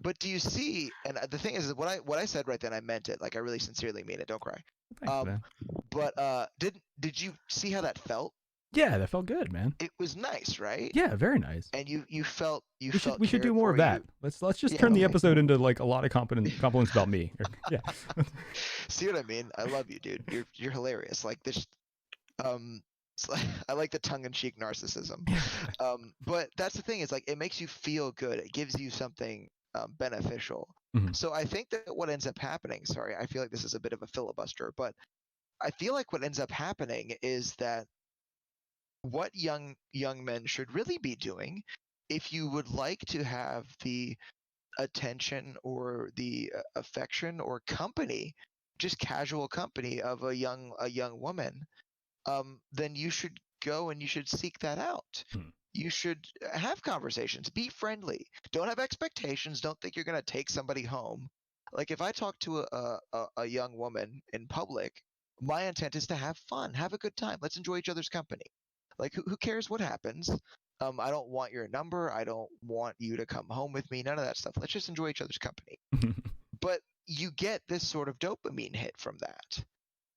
But do you see, and the thing is, what I said right then, I meant it. Like, I really sincerely mean it. Don't cry. Thanks, man. But did you see how that felt? Yeah, that felt good, man. It was nice, right? Yeah, very nice. And you felt we should do more of that. Let's just turn the episode into like a lot of compliments about me. Yeah. See what I mean? I love you, dude. You're hilarious. Like this. I like the tongue-in-cheek narcissism. But that's the thing. Is like it makes you feel good. It gives you something beneficial. So I think that what ends up happening. Sorry, I feel like this is a bit of a filibuster, but I feel like what ends up happening is that what young men should really be doing, if you would like to have the attention or the affection or company, just casual company of a young woman, then you should go and you should seek that out. You should have conversations, be friendly, don't have expectations, don't think you're going to take somebody home. Like if I talk to a young woman in public, my intent is to have fun, have a good time, let's enjoy each other's company. Like, who cares what happens? I don't want your number. I don't want you to come home with me. None of that stuff. Let's just enjoy each other's company. But you get this sort of dopamine hit from that.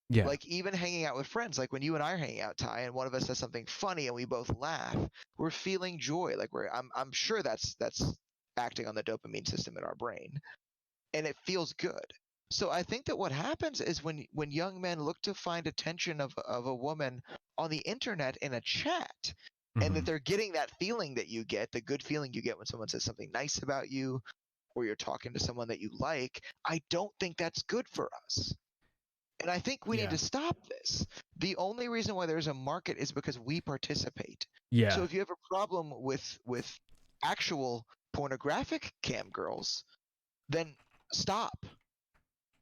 Yeah. Like, even hanging out with friends, like when you and I are hanging out, Ty, and one of us says something funny and we both laugh, we're feeling joy. Like, I'm sure that's acting on the dopamine system in our brain. And it feels good. So I think that what happens is when young men look to find attention of a woman on the internet in a chat, and that they're getting that feeling that you get, the good feeling you get when someone says something nice about you, or you're talking to someone that you like, I don't think that's good for us. And I think we need to stop this. The only reason why there's a market is because we participate. Yeah. So if you have a problem with actual pornographic cam girls, then stop.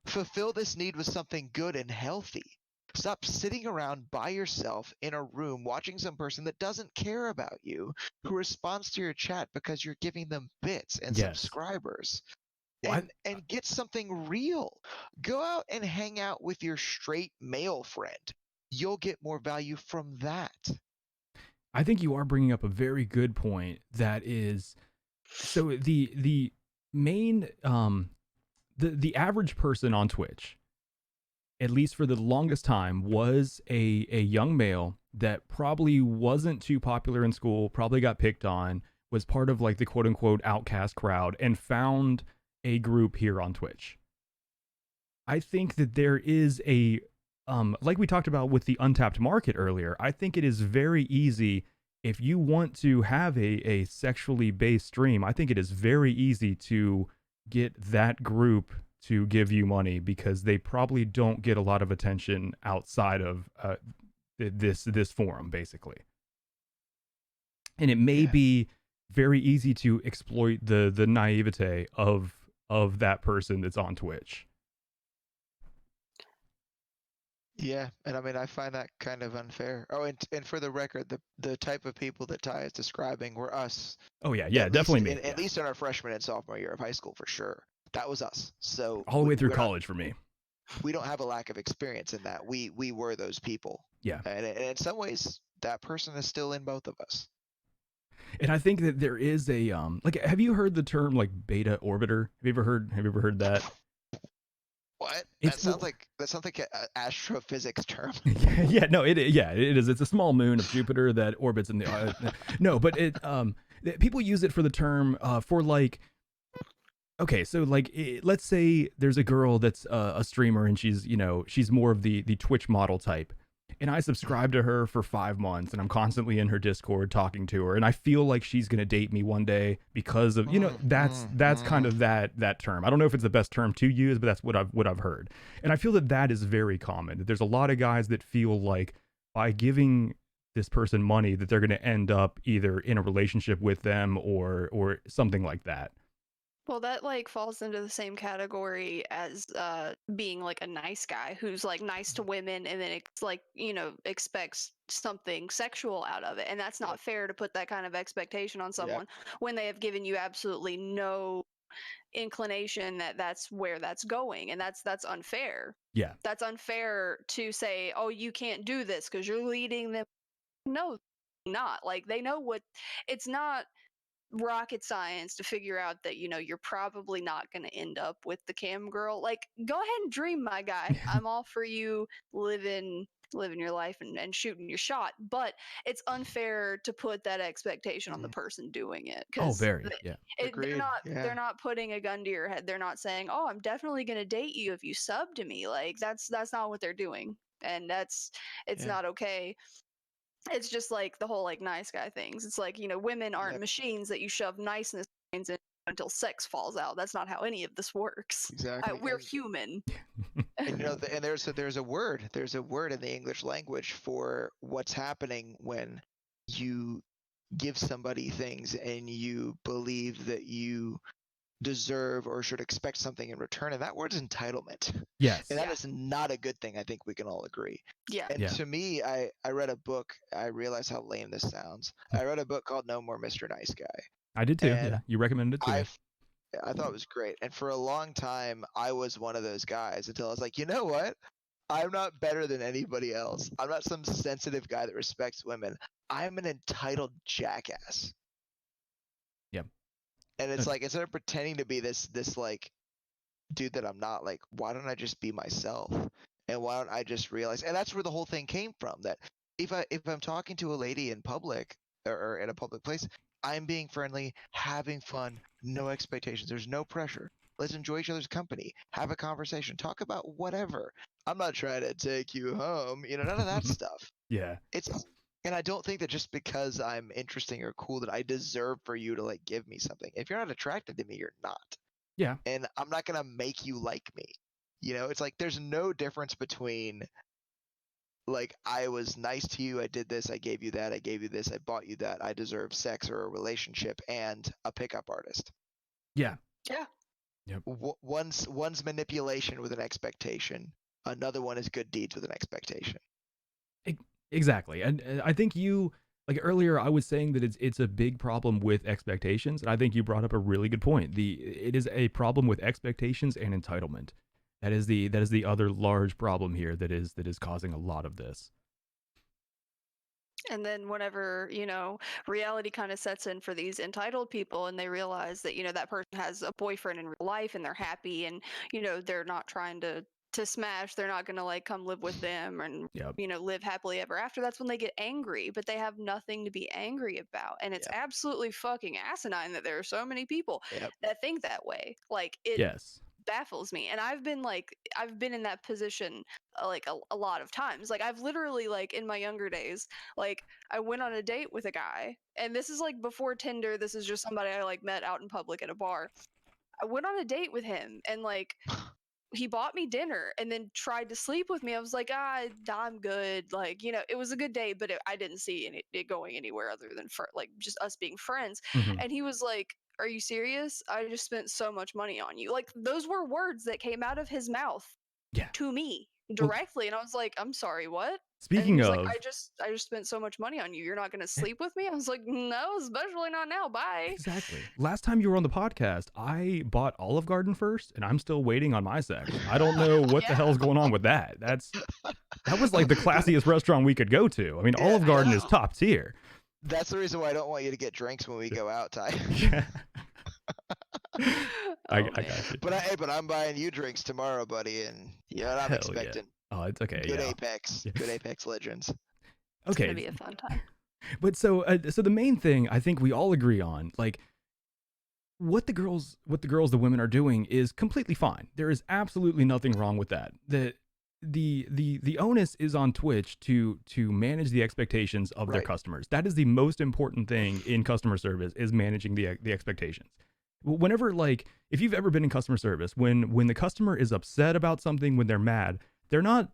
Fulfill this need with something good and healthy. Stop sitting around by yourself in a room watching some person that doesn't care about you, who responds to your chat because you're giving them bits and subscribers. And get something real. Go out and hang out with your straight male friend. You'll get more value from that. I think you are bringing up a very good point. That is, so the main the average person on Twitch, at least for the longest time, was a young male that probably wasn't too popular in school, probably got picked on, was part of like the quote unquote outcast crowd, and found a group here on Twitch. I think that there is a like we talked about with the untapped market earlier, I think it is very easy if you want to have a sexually based stream. I think it is very easy to get that group to give you money because they probably don't get a lot of attention outside of this forum, basically. And it may be very easy to exploit the naivete of that person that's on Twitch. Yeah, and I mean I find that kind of unfair. Oh, and for the record, the type of people that Ty is describing were us. Oh yeah, At definitely least me. at least in our freshman and sophomore year of high school, for sure. That was us. So All the way through we're college for me. we don't have a lack of experience in that. We were those people. Yeah. And in some ways, that person is still in both of us. And I think that there is a like, have you heard the term like beta orbiter? Have you ever heard that? What? It's, that sounds like an astrophysics term. yeah, no, it is. It's a small moon of Jupiter that orbits in the no, but people use it for the term for like, okay, so like let's say there's a girl that's a streamer and she's more of the Twitch model type. And I subscribe to her for 5 months and I'm constantly in her Discord talking to her. And I feel like she's going to date me one day because of, that's kind of that term. I don't know if it's the best term to use, but that's what I've heard. And I feel that is very common. That there's a lot of guys that feel like by giving this person money that they're going to end up either in a relationship with them or something like that. Well, that like falls into the same category as being like a nice guy who's like nice to women and then it's like, expects something sexual out of it. And that's not fair to put that kind of expectation on someone when they have given you absolutely no inclination that that's where that's going. And that's unfair. Yeah. That's unfair to say, "Oh, you can't do this because you're leading them." No, not. Like they know what it's not rocket science to figure out that you're probably not going to end up with the cam girl. Like go ahead and dream, my guy. I'm all for you living your life and shooting your shot, but it's unfair to put that expectation on the person doing it because very Agreed. they're not putting a gun to your head. They're not saying, "Oh, I'm definitely going to date you if you sub to me." Like that's not what they're doing, and it's not okay. It's just like the whole like nice guy things. It's like, women aren't machines that you shove niceness in until sex falls out. That's not how any of this works. Exactly. We're human. And and there's a word in the English language for what's happening when you give somebody things and you believe that you deserve or should expect something in return, and that word's entitlement. Yes. And that is not a good thing. I think we can all agree. Yeah. And to me, I read a book. I realize how lame this sounds. I read a book called No More Mr. Nice Guy. I did too. Yeah. You recommended it to me. I thought it was great. And for a long time, I was one of those guys until I was like, you know what? I'm not better than anybody else. I'm not some sensitive guy that respects women. I'm an entitled jackass. Yep. And it's like, instead of pretending to be this like dude that I'm not, like, why don't I just be myself? And why don't I just realize? And that's where the whole thing came from. That if I'm talking to a lady in public or in a public place, I'm being friendly, having fun, no expectations. There's no pressure. Let's enjoy each other's company, have a conversation, talk about whatever. I'm not trying to take you home, none of that stuff. Yeah. And I don't think that just because I'm interesting or cool that I deserve for you to like give me something. If you're not attracted to me, you're not. Yeah. And I'm not gonna make you like me. It's like there's no difference between like I was nice to you, I did this, I gave you that, I gave you this, I bought you that, I deserve sex or a relationship, and a pickup artist. Yeah. Yeah. Yep. One's manipulation with an expectation. Another one is good deeds with an expectation. Exactly. And I think you, like earlier, I was saying that it's a big problem with expectations. And I think you brought up a really good point. It is a problem with expectations and entitlement. That is the other large problem here that is causing a lot of this. And then whenever, reality kind of sets in for these entitled people and they realize that, that person has a boyfriend in real life and they're happy and, they're not trying to smash, they're not going to like come live with them and, live happily ever after. That's when they get angry, but they have nothing to be angry about. And it's absolutely fucking asinine that there are so many people that think that way. Like it baffles me. And I've been in that position like a lot of times. Like I've literally like in my younger days, like I went on a date with a guy, and this is like before Tinder. This is just somebody I like met out in public at a bar. I went on a date with him, and like he bought me dinner and then tried to sleep with me. I was like, I'm good. Like, it was a good day, but I didn't see it going anywhere other than for like just us being friends. Mhm. And he was like, "Are you serious? I just spent so much money on you." Like, those were words that came out of his mouth Yeah. to me Well, directly, and I was like, "I'm sorry, what?" And he speaking was like, of, I just spent so much money on you. You're not gonna eh, sleep with me?" I was like, "No, especially not now. Bye." exactly. Last time you were on the podcast, I bought Olive Garden first, and I'm still waiting on my section. I don't know what the Yeah. hell's going on with that. That was like the classiest restaurant we could go to. I mean, Yeah, Olive Garden is no. top tier. That's the reason why I don't want you to get drinks when we go out, Ty. Yeah. I Oh, man. got you. But I'm buying you drinks tomorrow, buddy, and you know what I'm Hell expecting. yeah. Oh, it's okay. Good Yeah. Apex. Yeah. Good Apex Legends. It's gonna Okay. be a fun time. But so the main thing I think we all agree on, like, what the women are doing is completely fine. There is absolutely nothing wrong with that. The onus is on Twitch to manage the expectations of their Right. customers. That is the most important thing in customer service, is managing the expectations. Whenever, like, if you've ever been in customer service, when the customer is upset about something, when they're mad, they're not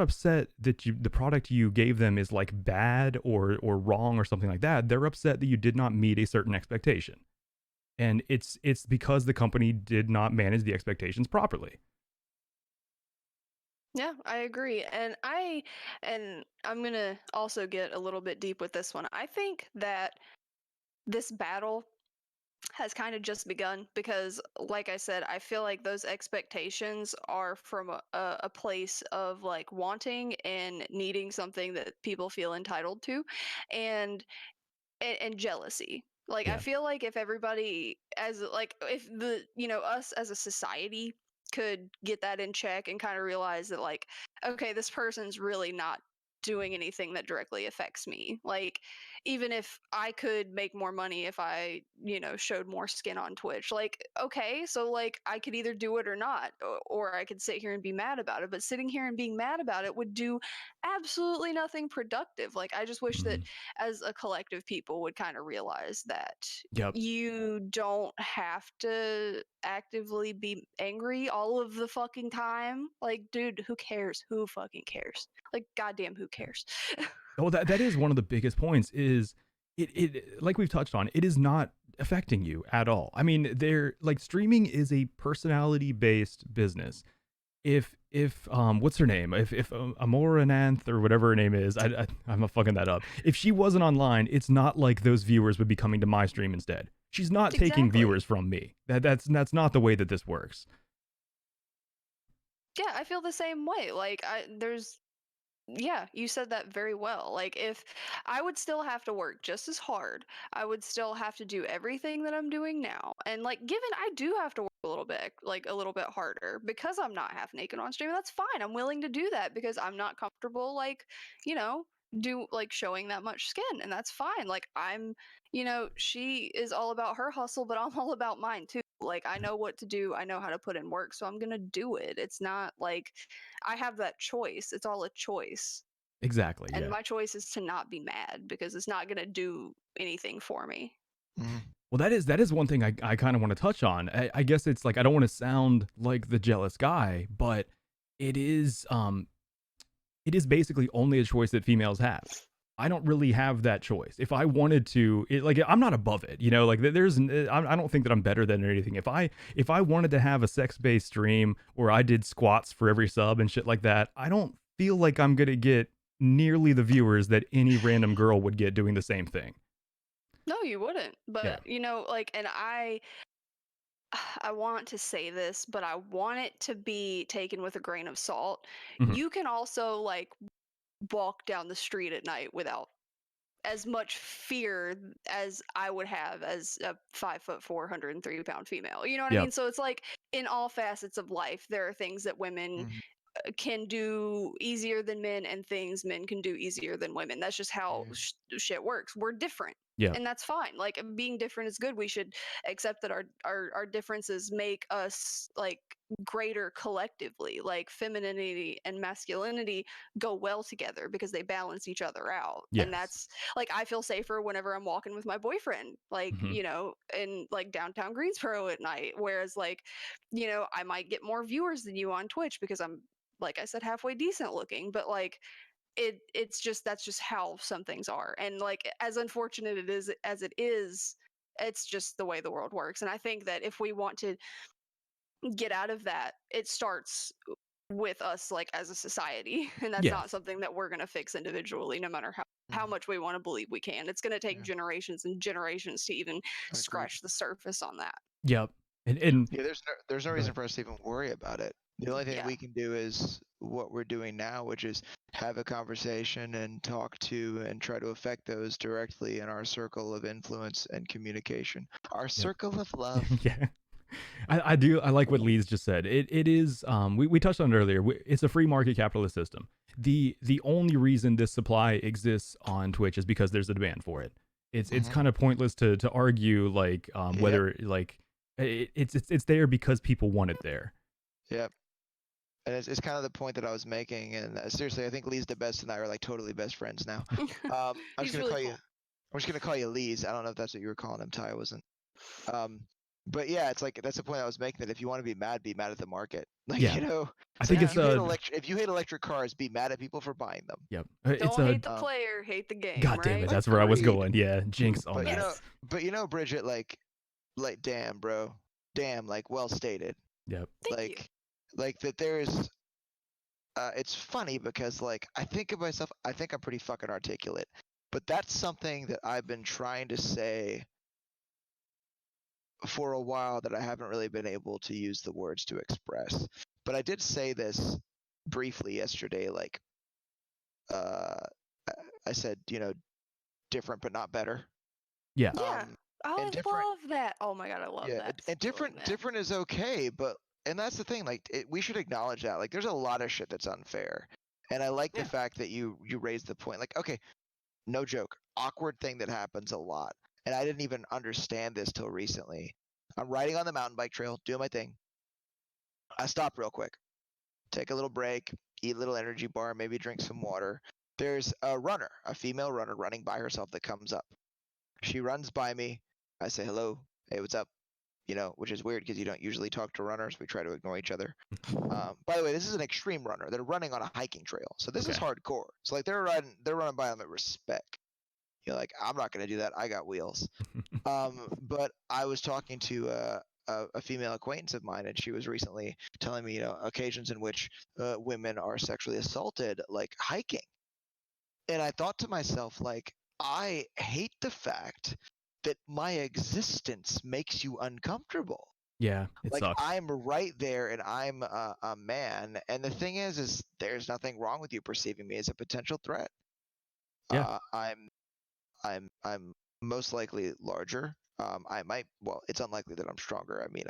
upset that the product you gave them is like bad or wrong or something like that. They're upset that you did not meet a certain expectation. And it's because the company did not manage the expectations properly. Yeah, I agree. And I'm going to also get a little bit deep with this one. I think that this battle has kind of just begun because, like I said, I feel like those expectations are from a place of like wanting and needing something that people feel entitled to, and jealousy. Like, I Yeah. feel like if everybody, as like, if us as a society could get that in check and kind of realize that, like, okay, this person's really not doing anything that directly affects me. Like, even if I could make more money if I, showed more skin on Twitch, like, okay, so like I could either do it or not, or I could sit here and be mad about it. But sitting here and being mad about it would do absolutely nothing productive. Like, I just wish that Mhm. as a collective people would kind of realize that Yep. you don't have to actively be angry all of the fucking time. Like, dude, who cares? Who fucking cares? Like, goddamn, who cares? Oh, that is one of the biggest points, is it like we've touched on, it is not affecting you at all. I mean, like, streaming is a personality based business. If what's her name? If Amorananth or whatever her name is, I'm fucking that up. If she wasn't online, it's not like those viewers would be coming to my stream instead. She's not taking Exactly. viewers from me. That's not the way that this works. Yeah, I feel the same way. Like, yeah, you said that very well. Like, if I would still have to work just as hard, I would still have to do everything that I'm doing now. And like, given I do have to work a little bit, like a little bit harder because I'm not half naked on stream, that's fine. I'm willing to do that because I'm not comfortable, like, you know, do like showing that much skin, and that's fine. Like, she is all about her hustle, but I'm all about mine too. Like, I know what to do, I know how to put in work, so I'm gonna do it. It's not like I have that choice. It's all a choice. Exactly. And Yeah. my choice is to not be mad because it's not going to do anything for me. Mhm. Well, that is one thing I kind of want to touch on. I guess it's like, I don't want to sound like the jealous guy, but it is basically only a choice that females have. I don't really have that choice. If I wanted to, like, I'm not above it, like, I don't think that I'm better than anything. If I wanted to have a sex-based stream where I did squats for every sub and shit like that, I don't feel like I'm going to get nearly the viewers that any random girl would get doing the same thing. No, you wouldn't. But, Yeah. like, and I want to say this, but I want it to be taken with a grain of salt. Mhm. You can also, like, walk down the street at night without as much fear as I would have as a 5'4", 103-pound female. You know what I Yep. mean? So it's like, in all facets of life, there are things that women Mhm. can do easier than men, and things men can do easier than women. That's just how shit works. We're different. Yeah. And that's fine. Like, being different is good. We should accept that our differences make us like greater collectively. Like, femininity and masculinity go well together because they balance each other out. Yes. And that's like, I feel safer whenever I'm walking with my boyfriend, like, Mhm. in like downtown Greensboro at night. Whereas, like, I might get more viewers than you on Twitch because I'm, like I said, halfway decent looking. But like, it's just, that's just how some things are. And like, as unfortunate it is as it is, it's just the way the world works. And I think that if we want to get out of that, it starts with us, like, as a society. And that's not Yes. something that we're going to fix individually, no matter how much we want to believe we can. It's going to take Yeah. generations and generations to even Agreed. scratch the surface on that. Yep. And Yeah, there's no Go reason ahead. for us to even worry about it. The only thing Yeah. we can do is what we're doing now, which is have a conversation and talk to and try to affect those directly in our circle of influence and communication. Our circle of love. yeah. I like what Lee's just said. It is we touched on it earlier. It's a free market capitalist system. The only reason this supply exists on Twitch is because there's a demand for it. It's kind of pointless to argue like whether like it's there because people want it there. Yep. And it's kind of the point that I was making. And seriously, I think Lee's the best, and I are like totally best friends now. I'm He's just gonna really call you. cool. I'm just gonna call you Lee's. I don't know if that's what you were calling him. Ty wasn't. But yeah, it's like that's the point I was making. That if you want to be mad at the market. Like, Yeah. I think like it's if you hate electric cars, be mad at people for buying them. Yep. Don't It's hate the player, hate the game. God damn it, right? that's where I was Agreed. going. Yeah, jinx on But that. Bridget, like damn, bro, damn, like well stated. Yep. Thank you. Like that. There's. It's funny because like I think of myself, I think I'm pretty fucking articulate, but that's something that I've been trying to say for a while that I haven't really been able to use the words to express. But I did say this briefly yesterday, like I said, different but not better. Yeah. And I different, love that. Oh my god, I love yeah, that. and different is okay, but and that's the thing, like we should acknowledge that. Like there's a lot of shit that's unfair. And I like the fact that you raised the point. Like, okay, no joke, awkward thing that happens a lot. And I didn't even understand this till recently. I'm riding on the mountain bike trail, doing my thing. I stop real quick, take a little break, eat a little energy bar, maybe drink some water. There's a runner, a female runner running by herself that comes up. She runs by me. I say hello. Hey, what's up? Which is weird because you don't usually talk to runners. We try to ignore each other. By the way, this is an extreme runner. They're running on a hiking trail, so this is hardcore. So like they're running by them at respect. Like I'm not gonna do that. I got wheels. But I was talking to a female acquaintance of mine, and she was recently telling me, occasions in which women are sexually assaulted, like hiking. And I thought to myself, like, I hate the fact that my existence makes you uncomfortable. Yeah, it like sucks. I'm right there, and I'm a man. And the thing is there's nothing wrong with you perceiving me as a potential threat. Yeah. I'm most likely larger. Well, it's unlikely that I'm stronger. I mean,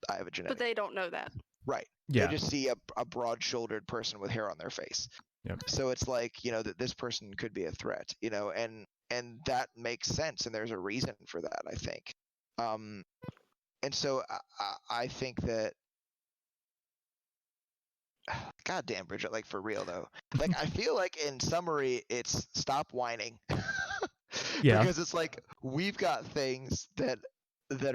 I have a genetic. But they don't know that. Right. Yeah. They just see a broad-shouldered person with hair on their face. Yep. So it's like, that this person could be a threat, and that makes sense, and there's a reason for that, I think. And so I think that, goddamn, Bridget, like for real though, like I feel like in summary, it's stop whining. Yeah. Because it's like we've got things that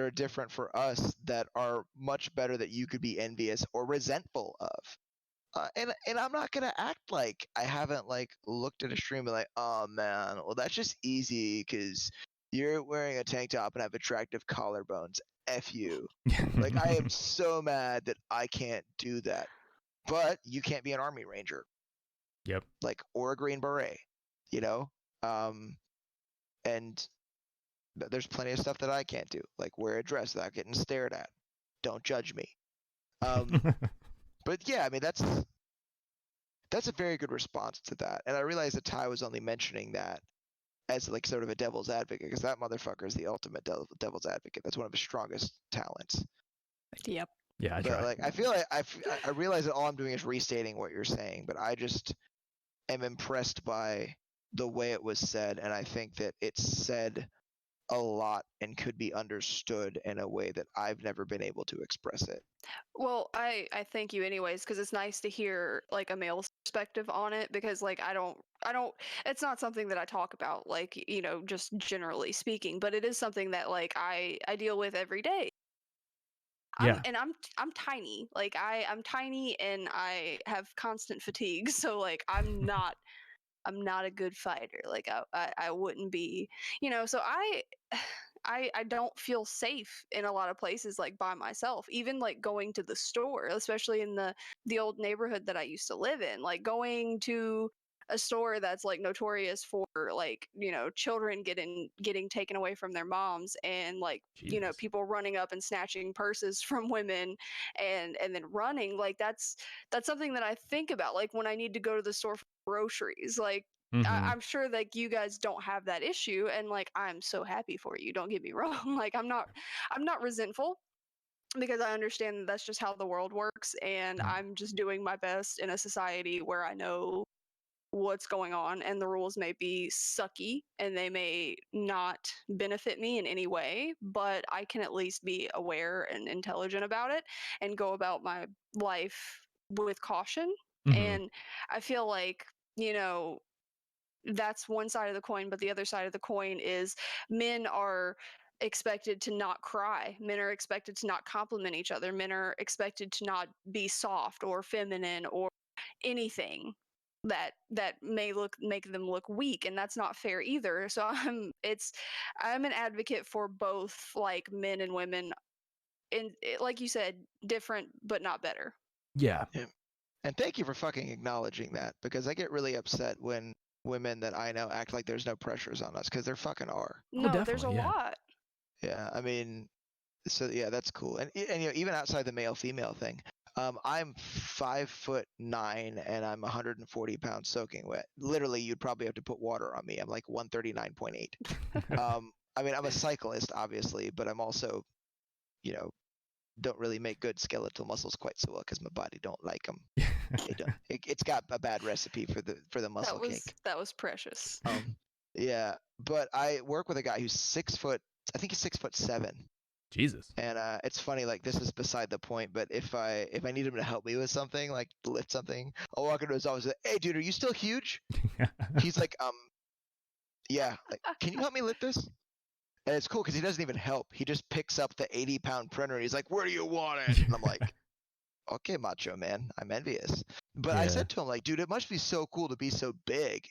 are different for us that are much better that you could be envious or resentful of. And I'm not gonna act like I haven't like looked at a stream and like, oh man, well that's just easy because you're wearing a tank top and have attractive collarbones. F you. Like I am so mad that I can't do that. But you can't be an Army Ranger. Yep. Like or a Green Beret, and there's plenty of stuff that I can't do, like wear a dress without getting stared at. Don't judge me. But yeah, I mean that's a very good response to that. And I realized that Ty was only mentioning that as like sort of a devil's advocate, because that motherfucker is the ultimate devil's advocate. That's one of his strongest talents. Yep. Yeah, I But try. like, I feel like I realize that all I'm doing is restating what you're saying, but I just am impressed by the way it was said, and I think that it's said a lot and could be understood in a way that I've never been able to express it. Well, I thank you anyways, because it's nice to hear like a male's perspective on it, because like I don't it's not something that I talk about, like, just generally speaking, but it is something that like I deal with every day. Yeah. I'm tiny. Like I'm tiny and I have constant fatigue. So like I'm not a good fighter. Like I wouldn't be, so I don't feel safe in a lot of places like by myself. Even like going to the store, especially in the old neighborhood that I used to live in, like going to a store that's like notorious for like, children getting taken away from their moms, and like, Jesus. people running up and snatching purses from women and then running. Like that's something that I think about like when I need to go to the store for groceries. Like Mm-hmm. I'm sure like you guys don't have that issue, and like I'm so happy for you. Don't get me wrong. Like I'm not resentful, because I understand that that's just how the world works, and I'm just doing my best in a society where I know what's going on, and the rules may be sucky and they may not benefit me in any way, but I can at least be aware and intelligent about it and go about my life with caution. Mm-hmm. And I feel like, that's one side of the coin, but the other side of the coin is men are expected to not cry. Men are expected to not compliment each other. Men are expected to not be soft or feminine or anything that may make them look weak, and that's not fair either. So I'm an advocate for both, like men and women, and like you said, different but not better. Yeah. Yeah. And thank you for fucking acknowledging that, because I get really upset when women that I know act like there's no pressures on us, because there fucking are. Oh, No, there's a definitely. Yeah. lot. Yeah, I mean, so yeah, that's cool. And even outside the male female thing, I'm 5'9" and I'm 140 pounds soaking wet. Literally, you'd probably have to put water on me. I'm like 139.8. I mean, I'm a cyclist, obviously, but I'm also, you know, don't really make good skeletal muscles quite so well because my body don't like them. It's got a bad recipe for the muscle cake. That was precious. Yeah, but I work with a guy who's 6 foot. I think he's 6'7". Jesus. And it's funny, like this is beside the point, but if I need him to help me with something, like lift something, I'll walk into his office and say, "Hey, dude, are you still huge?" He's like, yeah. Like, can you help me lift this? And it's cool because he doesn't even help. He just picks up the 80-pound printer and he's like, "Where do you want it?" And I'm like, "Okay, macho man, I'm envious." But I Yeah. said to him, like, "Dude, it must be so cool to be so big."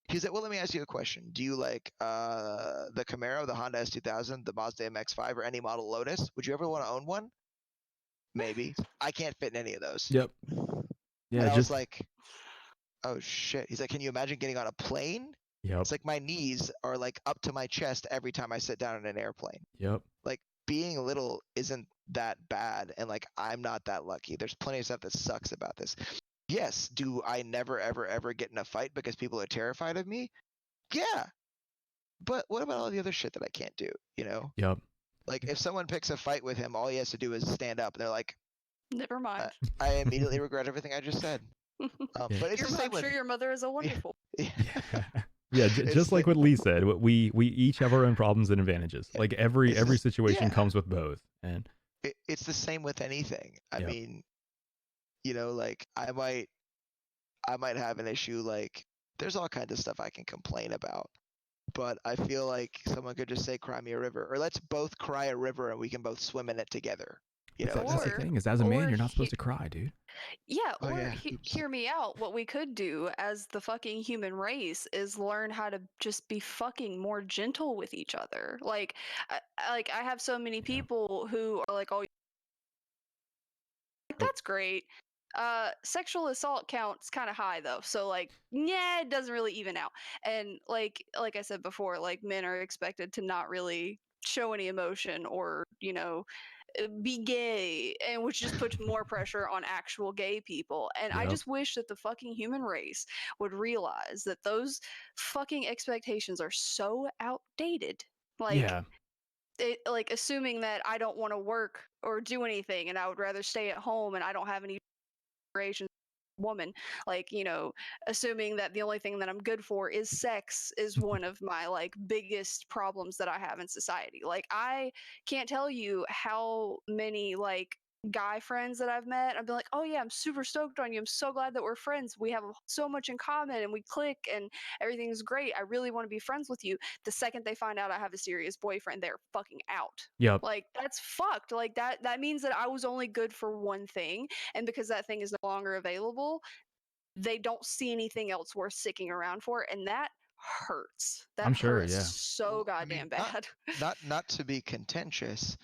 He's like, "Well, let me ask you a question. Do you like the Camaro, the Honda S2000, the Mazda MX-5, or any model Lotus? Would you ever want to own one?" Maybe. I can't fit in any of those. Yep. Yeah. And I was Just. like, "Oh shit." He's like, "Can you imagine getting on a plane?" Yep. It's like my knees are like up to my chest every time I sit down in an airplane. Yep. Like being little isn't that bad, and like I'm not that lucky. There's plenty of stuff that sucks about this. Yes, do I never ever ever get in a fight because people are terrified of me? Yeah. But what about all the other shit that I can't do, you know? Yep. Like if someone picks a fight with him, all he has to do is stand up and they're like, Never mind. I immediately regret everything I just said. But it's the same I'm with sure your mother is a wonderful. yeah. Yeah, It's just like like- what Lee said, we each have our own problems and advantages. Like every It's just- situation yeah. comes with both. And It's the same with anything. I Yep. mean, like I might have an issue. Like there's all kinds of stuff I can complain about, but I feel like someone could just say, "Cry me a river," or let's both cry a river and we can both swim in it together. You know, that's the Or- thing is, as a man, or you're not supposed he- to cry, dude. Yeah, Oh, or yeah. Oops. hear me out. What we could do as the fucking human race is learn how to just be fucking more gentle with each other. Like, I have so many people who are like, "Oh, like, that's great." Sexual assault counts kind of high though, so like, yeah, it doesn't really even out. And like I said before, like men are expected to not really show any emotion or be gay, and which just puts more pressure on actual gay people. And I Yep. just wish that the fucking human race would realize that those fucking expectations are so outdated. Like, Yeah. like assuming that I don't want to work or do anything and I would rather stay at home and I don't have any aspirations woman, like, you know, assuming that the only thing that I'm good for is sex is one of my like biggest problems that I have in society. Like I can't tell you how many like guy friends that I've met. I've been like, oh yeah, I'm super stoked on you. I'm so glad that we're friends. We have so much in common and we click and everything's great. I really want to be friends with you. The second they find out I have a serious boyfriend, they're fucking out. Yep. Like that's fucked. Like that means that I was only good for one thing, and because that thing is no longer available, they don't see anything else worth sticking around for, and that hurts. That I'm sure, hurts yeah. so Well, goddamn bad. not to be contentious,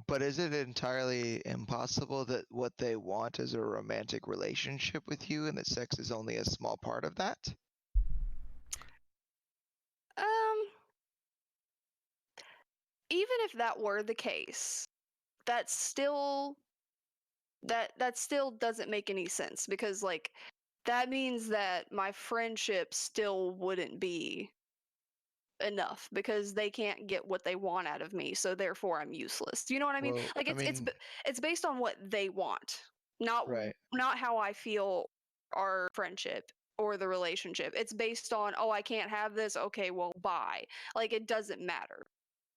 but is it entirely impossible that what they want is a romantic relationship with you, and that sex is only a small part of that? Even if that were the case, that still doesn't make any sense, because like that means that my friendship still wouldn't be enough because they can't get what they want out of me, so therefore I'm useless. Do you know what I mean? Well, Like I it's mean, it's based on what they want, not right. not how I feel our friendship or the relationship. It's based on, oh, I can't have this, okay, well, bye. Like it doesn't matter.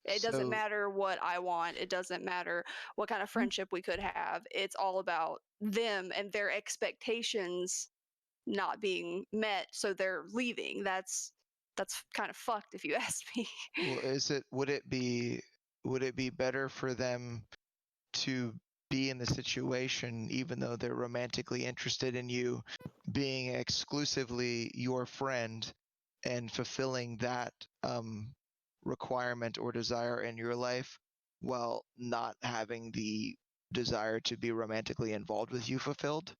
It doesn't So, matter what I want. It doesn't matter what kind of friendship we could have. It's all about them and their expectations not being met, so they're leaving. That's kind of fucked if you ask me. well, would it be better for them to be in the situation, even though they're romantically interested in you, being exclusively your friend and fulfilling that requirement or desire in your life, while not having the desire to be romantically involved with you fulfilled?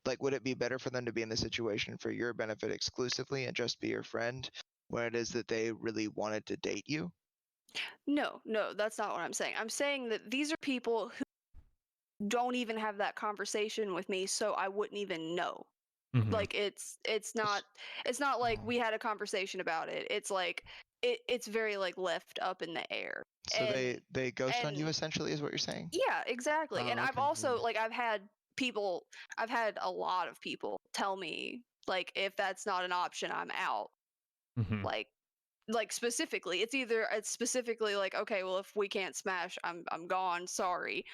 Like, would it be better for them to be in the situation for your benefit exclusively and just be your friend, when it is that they really wanted to date you? No, that's not what I'm saying. I'm saying that these are people who don't even have that conversation with me, so I wouldn't even know. Mhm. Like it's not like we had a conversation about it. It's like it's very like left up in the air. So they ghost on you, And essentially, is what you're saying? yeah, exactly. And Oh, I've okay. also Yeah. like I've had a lot of people tell me like if that's not an option, I'm out. Mhm. Like specifically, it's specifically like, okay, well if we can't smash, I'm gone, sorry.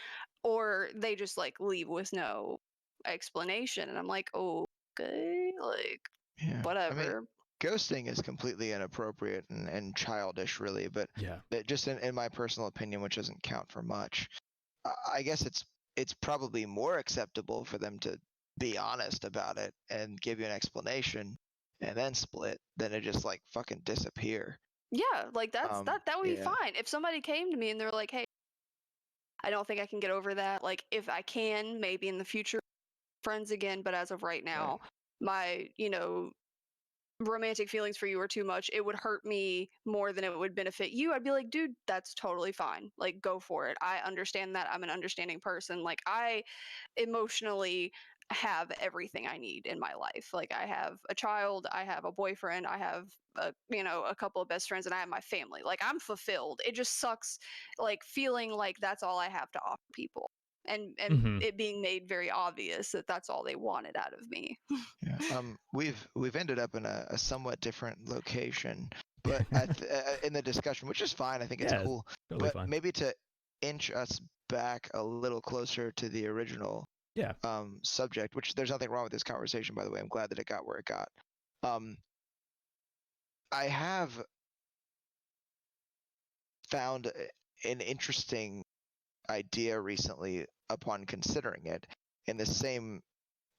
Or they just like leave with no explanation and I'm like, okay, like Yeah. I mean, whatever. ghosting is completely inappropriate and childish, really. But Yeah. just in my personal opinion, which doesn't count for much, I guess it's probably more acceptable for them to be honest about it and give you an explanation and then split than to just like fucking disappear. Yeah, like that would be Yeah. fine. If somebody came to me and they're like, hey, I don't think I can get over that. Like if I can, maybe in the future friends again, but as of right Right. now, my, you know, romantic feelings for you are too much. It would hurt me more than it would benefit you. I'd be like, dude, that's totally fine. Like go for it. I understand that. I'm an understanding person. Like I emotionally have everything I need in my life. Like I have a child, I have a boyfriend, I have a couple of best friends, and I have my family. Like I'm fulfilled. It just sucks like feeling like that's all I have to offer people. And Mhm. it being made very obvious that that's all they wanted out of me. Yeah. We've ended up in a somewhat different location, but in the discussion, which is fine. I think it's Yeah, it's cool. totally But fine. maybe to inch us back a little closer to the original Yeah. subject, which there's nothing wrong with this conversation, by the way. I'm glad that it got where it got. Um, I have found an interesting idea recently upon considering it, in the same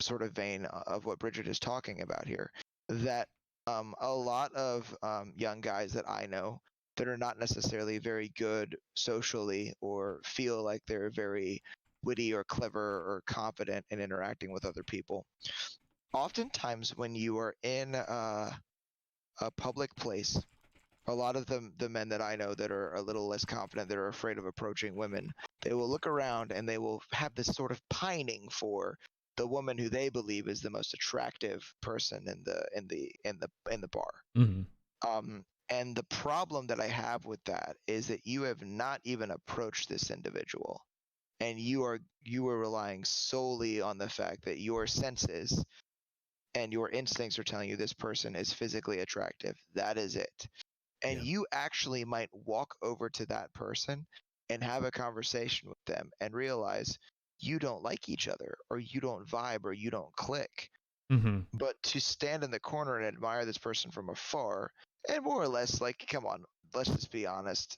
sort of vein of what Bridget is talking about here, that a lot of young guys that I know that are not necessarily very good socially or feel like they're very witty or clever or confident in interacting with other people. Oftentimes, when you are in a public place, a lot of the men that I know that are a little less confident, that are afraid of approaching women, they will look around and they will have this sort of pining for the woman who they believe is the most attractive person in the bar. Mhm. And the problem that I have with that is that you have not even approached this individual, and you are relying solely on the fact that your senses and your instincts are telling you this person is physically attractive. That is it. And you actually might walk over to that person and have a conversation with them and realize you don't like each other, or you don't vibe, or you don't click. Mm-hmm. But to stand in the corner and admire this person from afar, and more or less, like, come on, let's just be honest.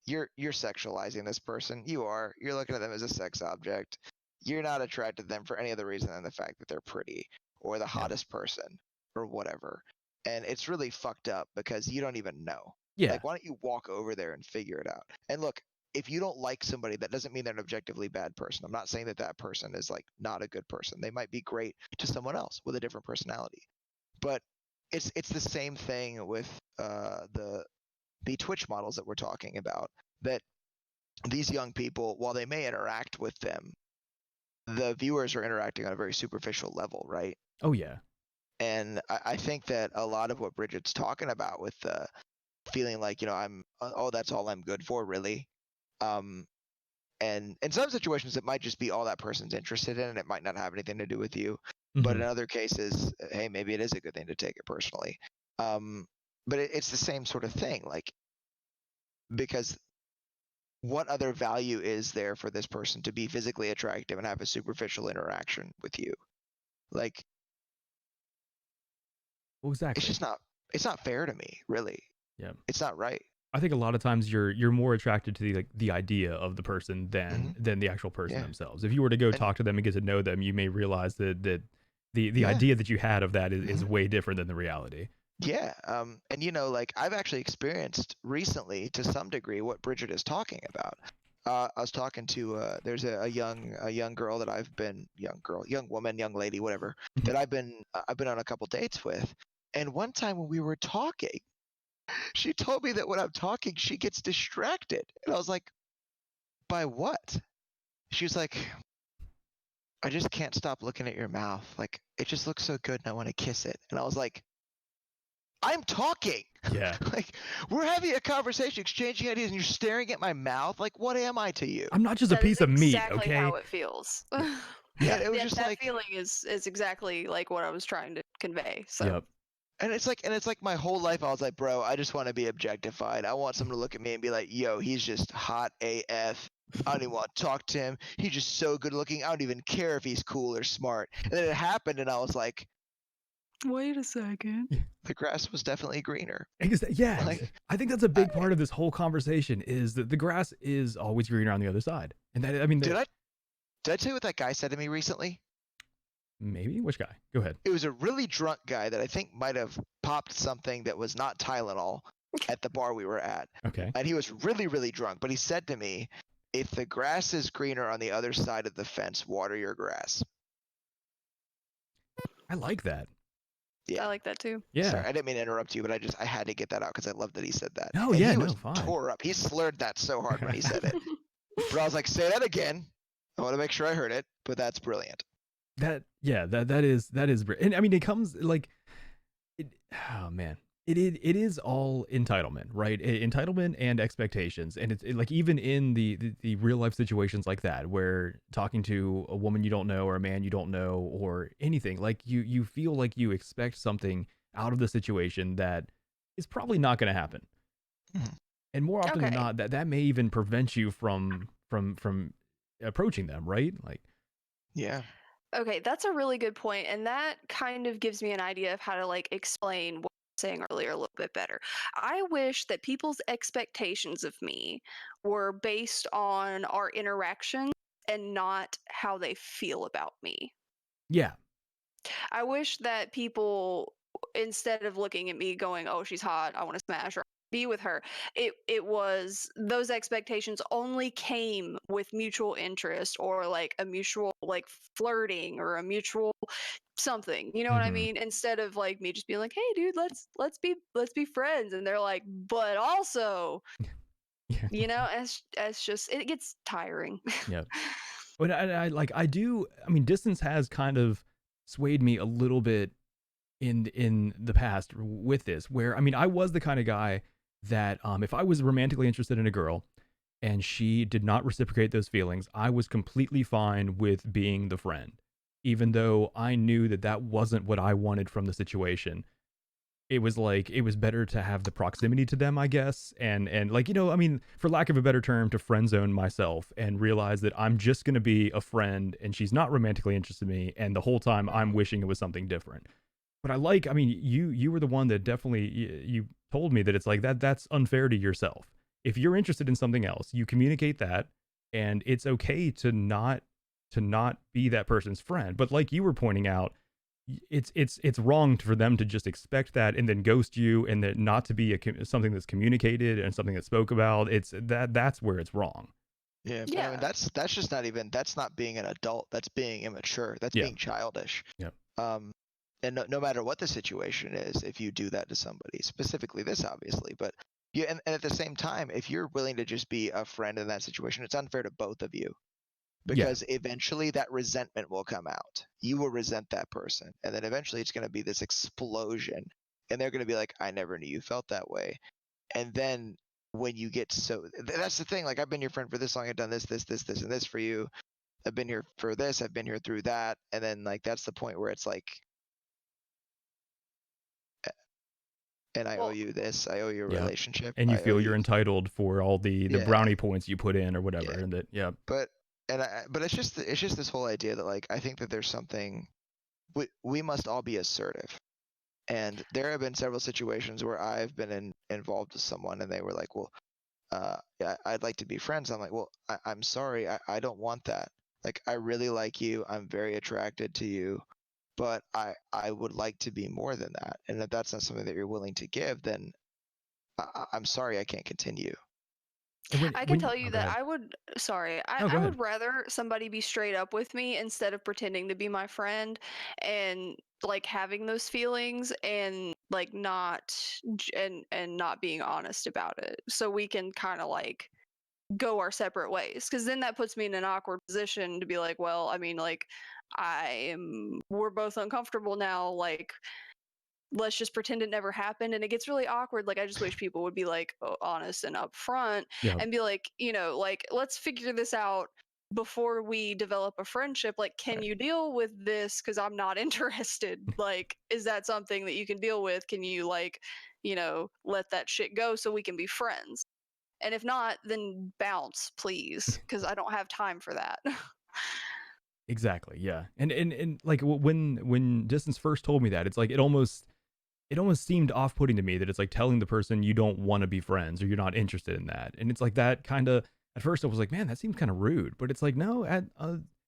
You're sexualizing this person. You're looking at them as a sex object. You're not attracted to them for any other reason than the fact that they're pretty, or the hottest person, or whatever. And it's really fucked up because you don't even know. Yeah. Like, why don't you walk over there and figure it out? And look, if you don't like somebody, that doesn't mean they're an objectively bad person. I'm not saying that that person is like not a good person. They might be great to someone else with a different personality. But it's the same thing with the Twitch models that we're talking about. That these young people, while they may interact with them, the viewers are interacting on a very superficial level, right? Oh yeah. And I think that a lot of what Bridget's talking about with the feeling like, that's all I'm good for, really. And in some situations, it might just be all that person's interested in, and it might not have anything to do with you. Mm-hmm. But in other cases, hey, maybe it is a good thing to take it personally. But it's the same sort of thing, like, because what other value is there for this person to be physically attractive and have a superficial interaction with you? Like, well, exactly. It's not fair to me, really. Yeah. It's not right. I think a lot of times you're more attracted to the idea of the person than the actual person themselves. If you were to go talk to them and get to know them, you may realize that the idea that you had of that is way different than the reality. Yeah. And like, I've actually experienced recently, to some degree, what Bridget is talking about. I was talking to there's a young girl that I've been young woman, young lady, whatever, that I've been on a couple dates with. And one time when we were talking, she told me that when I'm talking, she gets distracted. And I was like, by what? She was like, I just can't stop looking at your mouth. Like, it just looks so good and I want to kiss it. And I was like, I'm talking. Yeah. Like, we're having a conversation, exchanging ideas, and you're staring at my mouth. Like, what am I to you? I'm not just a piece of meat, okay? Exactly how it feels. Yeah, it was just that like, feeling is exactly like what I was trying to convey. So. Yep. And it's like my whole life I was like, bro, I just want to be objectified. I want someone to look at me and be like, yo, he's just hot AF. I don't even want to talk to him. He's just so good looking. I don't even care if he's cool or smart. And then it happened, and I was like, wait a second. The grass was definitely greener. Yeah, Like, I think that's a big part of this whole conversation is that the grass is always greener on the other side. And that, I mean, did I tell you what that guy said to me recently? Maybe? Which guy? Go ahead. It was a really drunk guy that I think might have popped something that was not Tylenol at the bar we were at. Okay. And he was really, really drunk. But he said to me, if the grass is greener on the other side of the fence, water your grass. I like that. Yeah. I like that too. Yeah. Sorry, I didn't mean to interrupt you, but I had to get that out because I love that he said that. No, and yeah, he no, was fine. tore up. He slurred that so hard when he said it. But I was like, say that again. I want to make sure I heard it, but that's brilliant. That is and I mean, it comes like oh man, it is all entitlement, right? Entitlement and expectations. And it's like, even in the real life situations like that, where talking to a woman you don't know or a man you don't know or anything, like you feel like you expect something out of the situation that is probably not going to happen. And more often than not, that may even prevent you from approaching them, right? Like, yeah. Okay, that's a really good point, and that kind of gives me an idea of how to like explain what I was saying earlier a little bit better. I wish that people's expectations of me were based on our interaction and not how they feel about me. Yeah. I wish that people, instead of looking at me going, "Oh, she's hot, I want to smash her, be with her," it was those expectations only came with mutual interest or like a mutual like flirting or a mutual something, you know what I mean? Instead of like me just being like, "Hey dude, let's be friends," and they're like, "But also," you know, it's just, it gets tiring. Yeah. But I mean, distance has kind of swayed me a little bit in the past with this, where, I mean, I was the kind of guy that if I was romantically interested in a girl and she did not reciprocate those feelings, I was completely fine with being the friend, even though I knew that that wasn't what I wanted from the situation. It was like it was better to have the proximity to them, I guess, and like, you know, I mean, for lack of a better term, to friend zone myself and realize that I'm just going to be a friend and she's not romantically interested in me, and the whole time I'm wishing it was something different. But I mean, you were the one that definitely you told me that it's like that's unfair to yourself. If you're interested in something else, you communicate that, and it's okay to not be that person's friend. But like you were pointing out, it's wrong for them to just expect that and then ghost you, and that not to be something that's communicated and something that's spoke about. It's that's where it's wrong. Yeah, but I mean that's just not even that's not being an adult. That's being immature. That's Yeah. being childish. Yeah. And no matter what the situation is, if you do that to somebody, specifically this obviously, but yeah, and at the same time, if you're willing to just be a friend in that situation, it's unfair to both of you, because eventually that resentment will come out. You will resent that person, and then eventually it's going to be this explosion, and they're going to be like, I never knew you felt that way. And then when you get that's the thing, like, I've been your friend for this long, I've done this, and this for you. I've been here for this, I've been here through that. And then like that's the point where it's like, and I owe you this, I owe you a relationship. And you I feel owe you're you... entitled for all the brownie points you put in or whatever. And that, But it's just this whole idea that, like, I think that there's something, we must all be assertive. And there have been several situations where I've been involved with someone and they were like, well, yeah, I'd like to be friends. I'm like, well, I'm sorry, I don't want that. Like, I really like you, I'm very attracted to you, but I would like to be more than that. And if that's not something that you're willing to give, then I'm sorry, I can't continue. I can tell you that I would, sorry, No, go I ahead. would rather somebody be straight up with me instead of pretending to be my friend and like having those feelings and like not and not being honest about it. So we can kind of like go our separate ways, because then that puts me in an awkward position to be like, well, I mean, like, we're both uncomfortable now, like, let's just pretend it never happened. And it gets really awkward. Like, I just wish people would be like honest and upfront and be like, you know, like, let's figure this out before we develop a friendship. Like, can you deal with this? Because I'm not interested. Like, is that something that you can deal with? Can you, like, you know, let that shit go so we can be friends? And if not, then bounce, please, because I don't have time for that. Exactly. Yeah. And like when Distance first told me that, it's like it almost seemed off-putting to me that it's like telling the person you don't want to be friends or you're not interested in that. And it's like that kind of, at first I was like, man, that seems kind of rude. But it's like, no,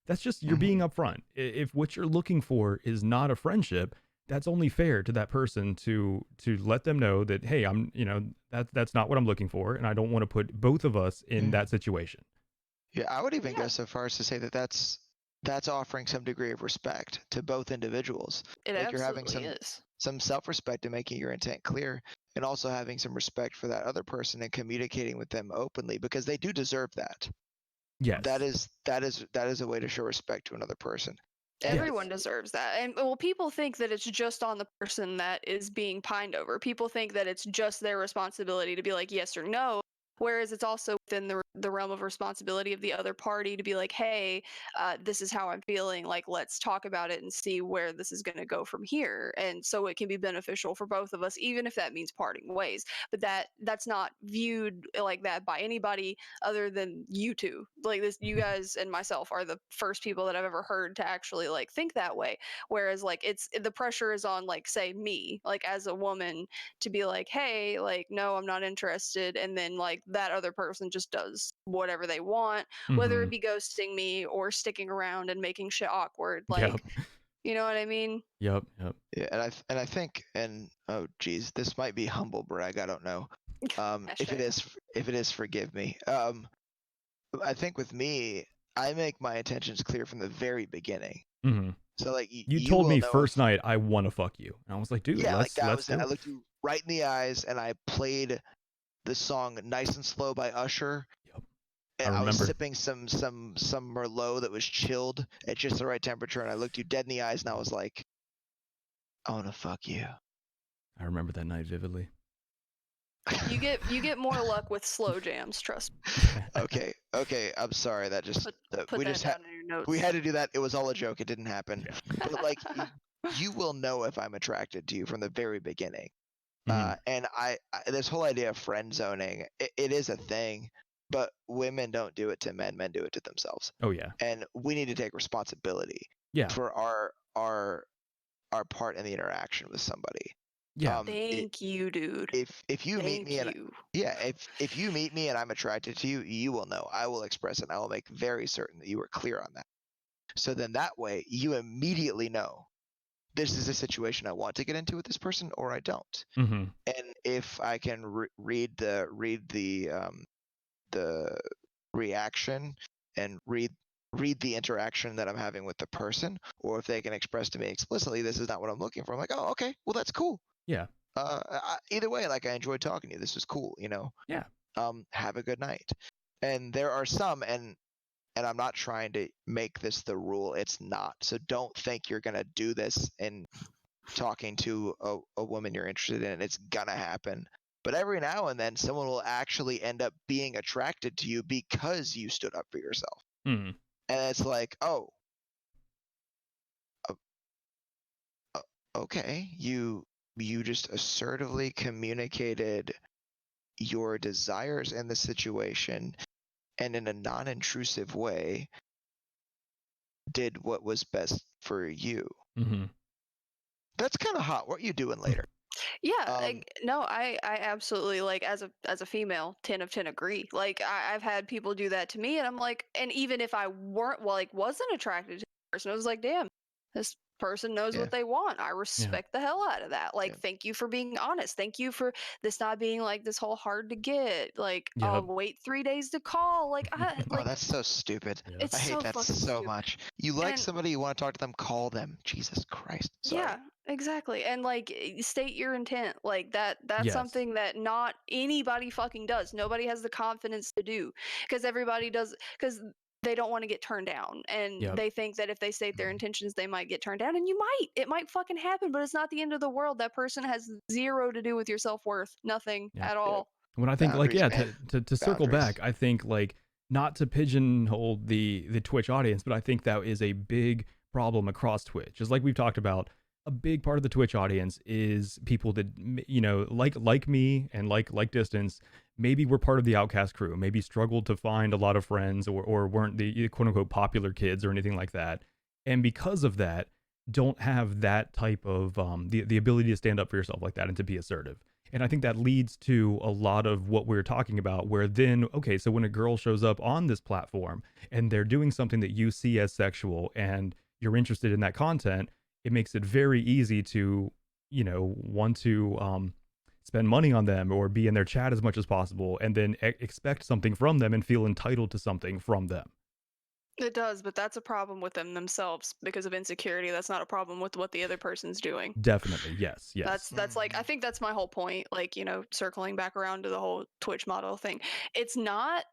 that's just, you're being upfront. If what you're looking for is not a friendship, that's only fair to that person to let them know that, hey, I'm, you know, that's not what I'm looking for, and I don't want to put both of us in that situation. Yeah, I would even go so far as to say that that's offering some degree of respect to both individuals. It like, you're having is. some self-respect and making your intent clear, and also having some respect for that other person and communicating with them openly, because they do deserve that. Yes. That is a way to show respect to another person. Everyone deserves that. And well, people think that it's just on the person that is being pined over. People think that it's just their responsibility to be like yes or no, whereas it's also within the realm of responsibility of the other party to be like, hey, this is how I'm feeling, like, let's talk about it and see where this is going to go from here. And so it can be beneficial for both of us, even if that means parting ways. But that's not viewed like that by anybody other than you two. Like, this, you guys and myself are the first people that I've ever heard to actually like think that way. Whereas like it's the pressure is on, like, say me, like as a woman, to be like, hey, like, no, I'm not interested. And then like that other person just does whatever they want, whether it be ghosting me or sticking around and making shit awkward. Like, you know what I mean? Yep. Yeah, and I think, and oh geez, this might be humble brag, I don't know. If it is, forgive me. I think with me, I make my intentions clear from the very beginning. So like you told me first night I want to fuck you, and I was like, dude, yeah, let's like that let's was it. I looked you right in the eyes and I played the song "Nice and Slow" by Usher. Yep. And I was sipping some Merlot that was chilled at just the right temperature, and I looked you dead in the eyes and I was like, I want to fuck you. I remember that night vividly. You get more luck with slow jams, trust me. Okay. I'm sorry. That just Put that down in your notes. we had to do that. It was all a joke. It didn't happen. Yeah. But like, you will know if I'm attracted to you from the very beginning. Mhm. And I this whole idea of friend zoning, it is a thing, but women don't do it to men. Men do it to themselves. Oh yeah. And we need to take responsibility Yeah. for our part in the interaction with somebody. Yeah. Thank you, dude. If you meet Thank me and you. if you meet me and I'm attracted to you, you will know. I will express it. And I will make very certain that you are clear on that. So then that way you immediately know this is a situation I want to get into with this person or I don't. Mhm. And if I can read the reaction and read the interaction that I'm having with the person, or if they can express to me explicitly, this is not what I'm looking for. I'm like, oh, okay, well that's cool. Yeah. Either way, like I enjoyed talking to you. This was cool, you know. Yeah. Have a good night. And there are some, and I'm not trying to make this the rule. It's not. So don't think you're gonna do this and talking to a woman you're interested in. It's gonna happen. But every now and then, someone will actually end up being attracted to you because you stood up for yourself. Mhm. And it's like, oh, okay, you just assertively communicated your desires in the situation and in a non-intrusive way did what was best for you. Mhm. That's kind of hot. What are you doing later? Yeah, no, I absolutely like as a female, 10 of 10 agree. Like I've had people do that to me, and I'm like, and even if I wasn't attracted to the person, I was like, damn, this person knows Yeah. what they want. I respect the hell out of that. Like, Yeah. thank you for being honest. Thank you for this not being like this whole hard to get. Like, Yep. wait 3 days to call. Like, Oh, like that's so stupid. Yeah. it's I hate so that fucking so stupid. much. You like And somebody, you want to talk to them, call them. Jesus Christ. Sorry. yeah, exactly. And like state your intent. Like that's Yes. something that not anybody fucking does. Nobody has the confidence to do because everybody does because they don't want to get turned down and Yep. they think that if they state their Mhm. intentions they might get turned down and it might fucking happen, but it's not the end of the world. That person has zero to do with your self-worth. Nothing Yeah. at all. When I think like Boundaries, yeah, man. to circle Boundaries. back, I think like not to pigeonhole the Twitch audience, but I think that is a big problem across Twitch. Just like we've talked about, a big part of the Twitch audience is people that you know like me and like Distance. Maybe we're part of the outcast crew. Maybe struggled to find a lot of friends or weren't the quote unquote popular kids or anything like that. And because of that, don't have that type of the ability to stand up for yourself like that and to be assertive. And I think that leads to a lot of what we're talking about, where then, okay, so when a girl shows up on this platform and they're doing something that you see as sexual and you're interested in that content, it makes it very easy to, you know, want to spend money on them or be in their chat as much as possible and then expect something from them and feel entitled to something from them. It does, but that's a problem with them themselves because of insecurity. That's not a problem with what the other person's doing. Definitely. Yes. Yes. That's like I think that's my whole point. Like, circling back around to the whole Twitch model thing. It's not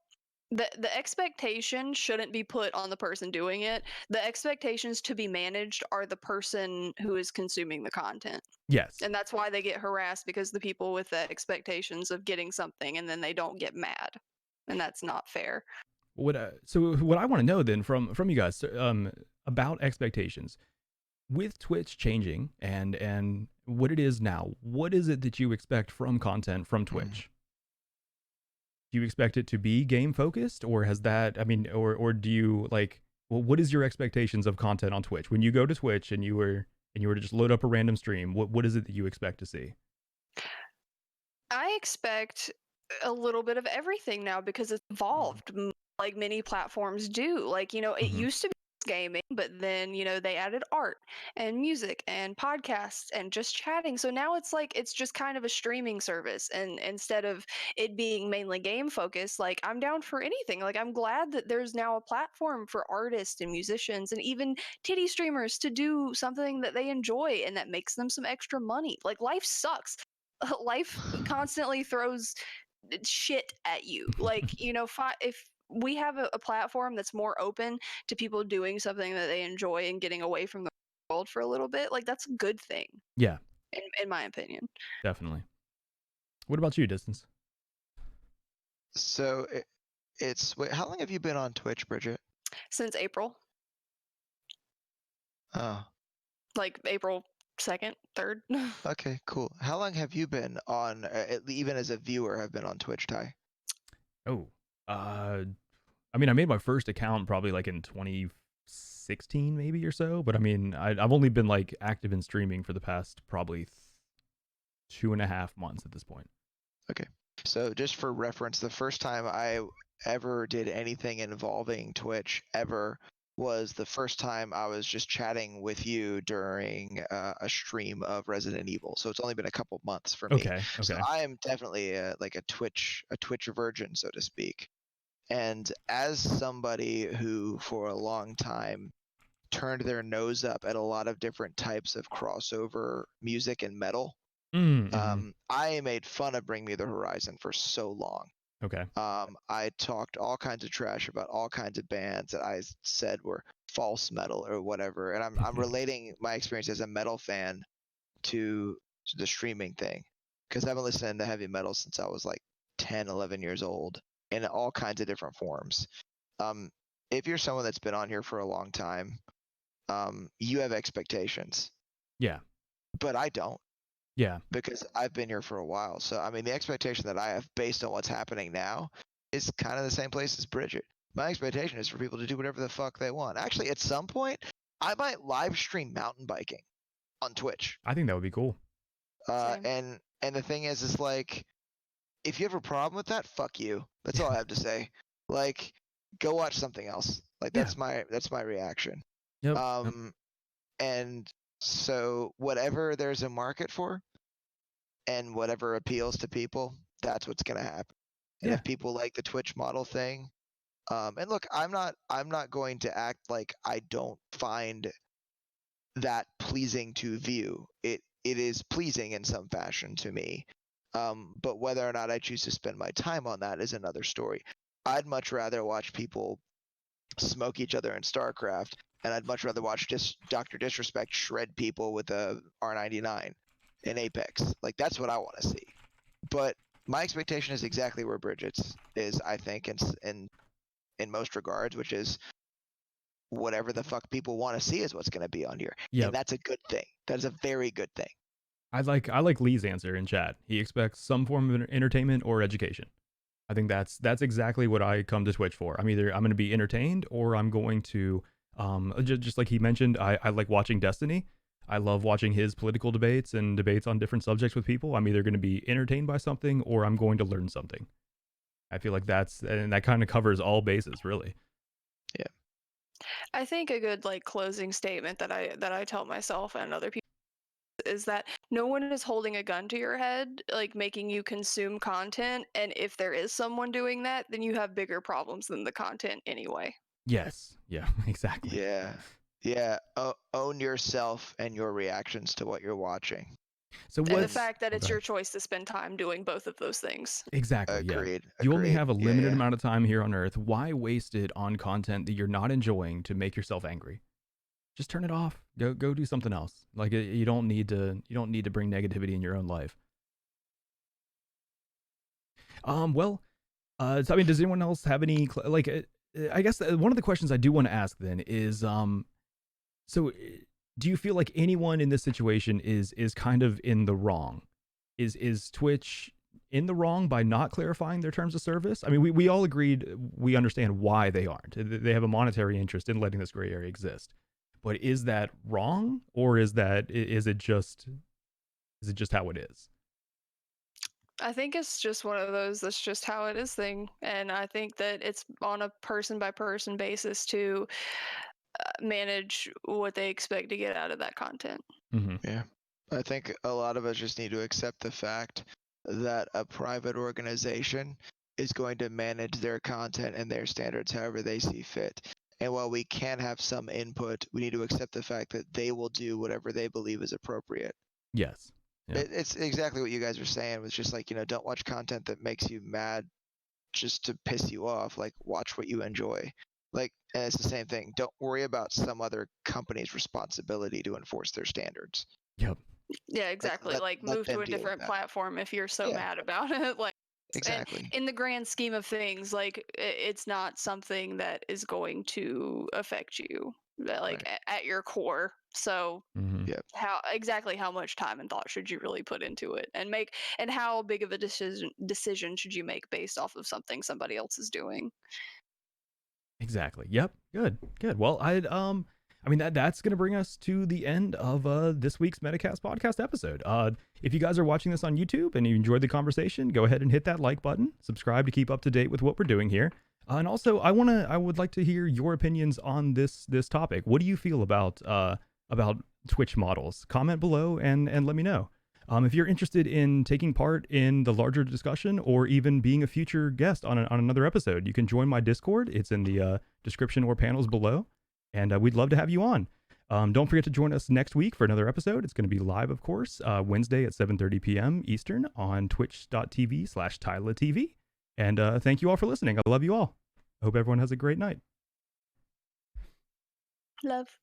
the expectation shouldn't be put on the person doing it. The expectations to be managed are the person who is consuming the content. Yes. And that's why they get harassed because the people with the expectations of getting something and then they don't get mad. And that's not fair. So what I want to know then from you guys about expectations with Twitch changing and what it is now, what is it that you expect from content from Twitch? Do you expect it to be game focused, or has that, I mean, or do you like, well, what is your expectations of content on Twitch when you go to Twitch and you were to just load up a random stream? What is it that you expect to see? I expect a little bit of everything now because it's evolved like many platforms do. Like, it used to be gaming, but then, they added art and music and podcasts and just chatting. So now it's like it's just kind of a streaming service. And instead of it being mainly game focused, like I'm down for anything. Like I'm glad that there's now a platform for artists and musicians and even titty streamers to do something that they enjoy and that makes them some extra money. Like life sucks. Life constantly throws shit at you. Like, if we have a platform that's more open to people doing something that they enjoy and getting away from the world for a little bit, like that's a good thing. Yeah, In my opinion. definitely. What about you, Distance? So wait, how long have you been on Twitch, Bridget? Since April, Oh, like April 2nd, 3rd. okay, cool. How long have you been on, even as a viewer, have been on Twitch, Ty? Oh, I mean, I made my first account probably like in 2016, maybe or so. But I mean, I've only been like active in streaming for the past probably 2.5 months at this point. Okay. So just for reference, the first time I ever did anything involving Twitch ever was the first time I was just chatting with you during a stream of Resident Evil. So it's only been a couple months for me. Okay. So Okay. I am definitely like a Twitch virgin, so to speak. And as somebody who for a long time turned their nose up at a lot of different types of crossover music and metal, Mm-hmm. I made fun of Bring Me the Horizon for so long. Okay. I talked all kinds of trash about all kinds of bands that I said were false metal or whatever, and I'm relating my experience as a metal fan to the streaming thing, because I've been listening to heavy metal since I was like 10, 11 years old in all kinds of different forms. If you're someone that's been on here for a long time, you have expectations, Yeah. but I don't. Yeah. Because I've been here for a while. So, I mean, the expectation that I have based on what's happening now is kind of the same place as Bridget. My expectation is for people to do whatever the fuck they want. Actually, at some point, I might live stream mountain biking on Twitch. I think that would be cool. Same. And the thing is like, if you have a problem with that, fuck you. That's all I have to say. Like, go watch something else. Like, Yeah. that's my reaction. Yep. And so whatever there's a market for, and whatever appeals to people, that's what's going to happen. And Yeah. if people like the Twitch model thing, and look, I'm not going to act like I don't find that pleasing to view. It is pleasing in some fashion to me. But whether or not I choose to spend my time on that is another story. I'd much rather watch people smoke each other in StarCraft, and I'd much rather watch Dr. Disrespect shred people with a R99 in Apex. Like, that's what I want to see. But my expectation is exactly where Bridget's is, I think, in most regards, which is whatever the fuck people want to see is what's going to be on here. Yep. And that's a good thing. That is a very good thing. I like Lee's answer in chat. He expects some form of entertainment or education. I think that's exactly what I come to Twitch for. I'm going to be entertained, or I'm going to just like he mentioned, I like watching Destiny. I love watching his political debates and debates on different subjects with people. I'm either going to be entertained by something or I'm going to learn something. I feel like that kind of covers all bases, really. Yeah. I think a good like closing statement that I tell myself and other people is that no one is holding a gun to your head, like making you consume content. And if there is someone doing that, then you have bigger problems than the content anyway. Yes. Yeah, exactly. Yeah. Yeah. Own yourself and your reactions to what you're watching. So And the fact that it's okay. your choice to spend time doing both of those things. Exactly. Agreed. Yeah. You only Agreed. have a limited Yeah. amount of time here on Earth. Why waste it on content that you're not enjoying to make yourself angry? Just turn it off. Go do something else. Like you don't need to bring negativity in your own life. Well, so I mean, does anyone else have any like? I guess one of the questions I do want to ask then is, so do you feel like anyone in this situation is kind of in the wrong? Is Twitch in the wrong by not clarifying their terms of service? I mean, we all agreed we understand why they aren't. They have a monetary interest in letting this gray area exist. But is that wrong, or is it just how it is? I think it's just one of those that's just how it is thing. And I think that it's on a person by person basis to manage what they expect to get out of that content. Mm-hmm. Yeah. I think a lot of us just need to accept the fact that a private organization is going to manage their content and their standards however they see fit. And while we can have some input, we need to accept the fact that they will do whatever they believe is appropriate. Yes. Yeah. It's exactly what you guys are saying. It's just like, don't watch content that makes you mad just to piss you off. Like, watch what you enjoy. Like, and it's the same thing. Don't worry about some other company's responsibility to enforce their standards. Yep. Yeah, exactly. Like let move to them a deal with different that. platform if you're so Yeah. mad about it. Like, and Exactly. in the grand scheme of things, like it's not something that is going to affect you, like Right. at your core. So Mhm. Yep. how much time and thought should you really put into it, and how big of a decision should you make based off of something somebody else is doing? Exactly. Yep. Good. Good. Well, I mean that's gonna bring us to the end of this week's Metacast podcast episode. If you guys are watching this on YouTube and you enjoyed the conversation, go ahead and hit that like button. Subscribe to keep up to date with what we're doing here. And also, I would like to hear your opinions on this topic. What do you feel about Twitch models? Comment below and let me know. If you're interested in taking part in the larger discussion or even being a future guest on another episode, you can join my Discord. It's in the description or panels below, and we'd love to have you on. Don't forget to join us next week for another episode. It's going to be live, of course, Wednesday at 7:30 p.m. Eastern on twitch.tv/TylaTV. And thank you all for listening. I love you all. I hope everyone has a great night. Love.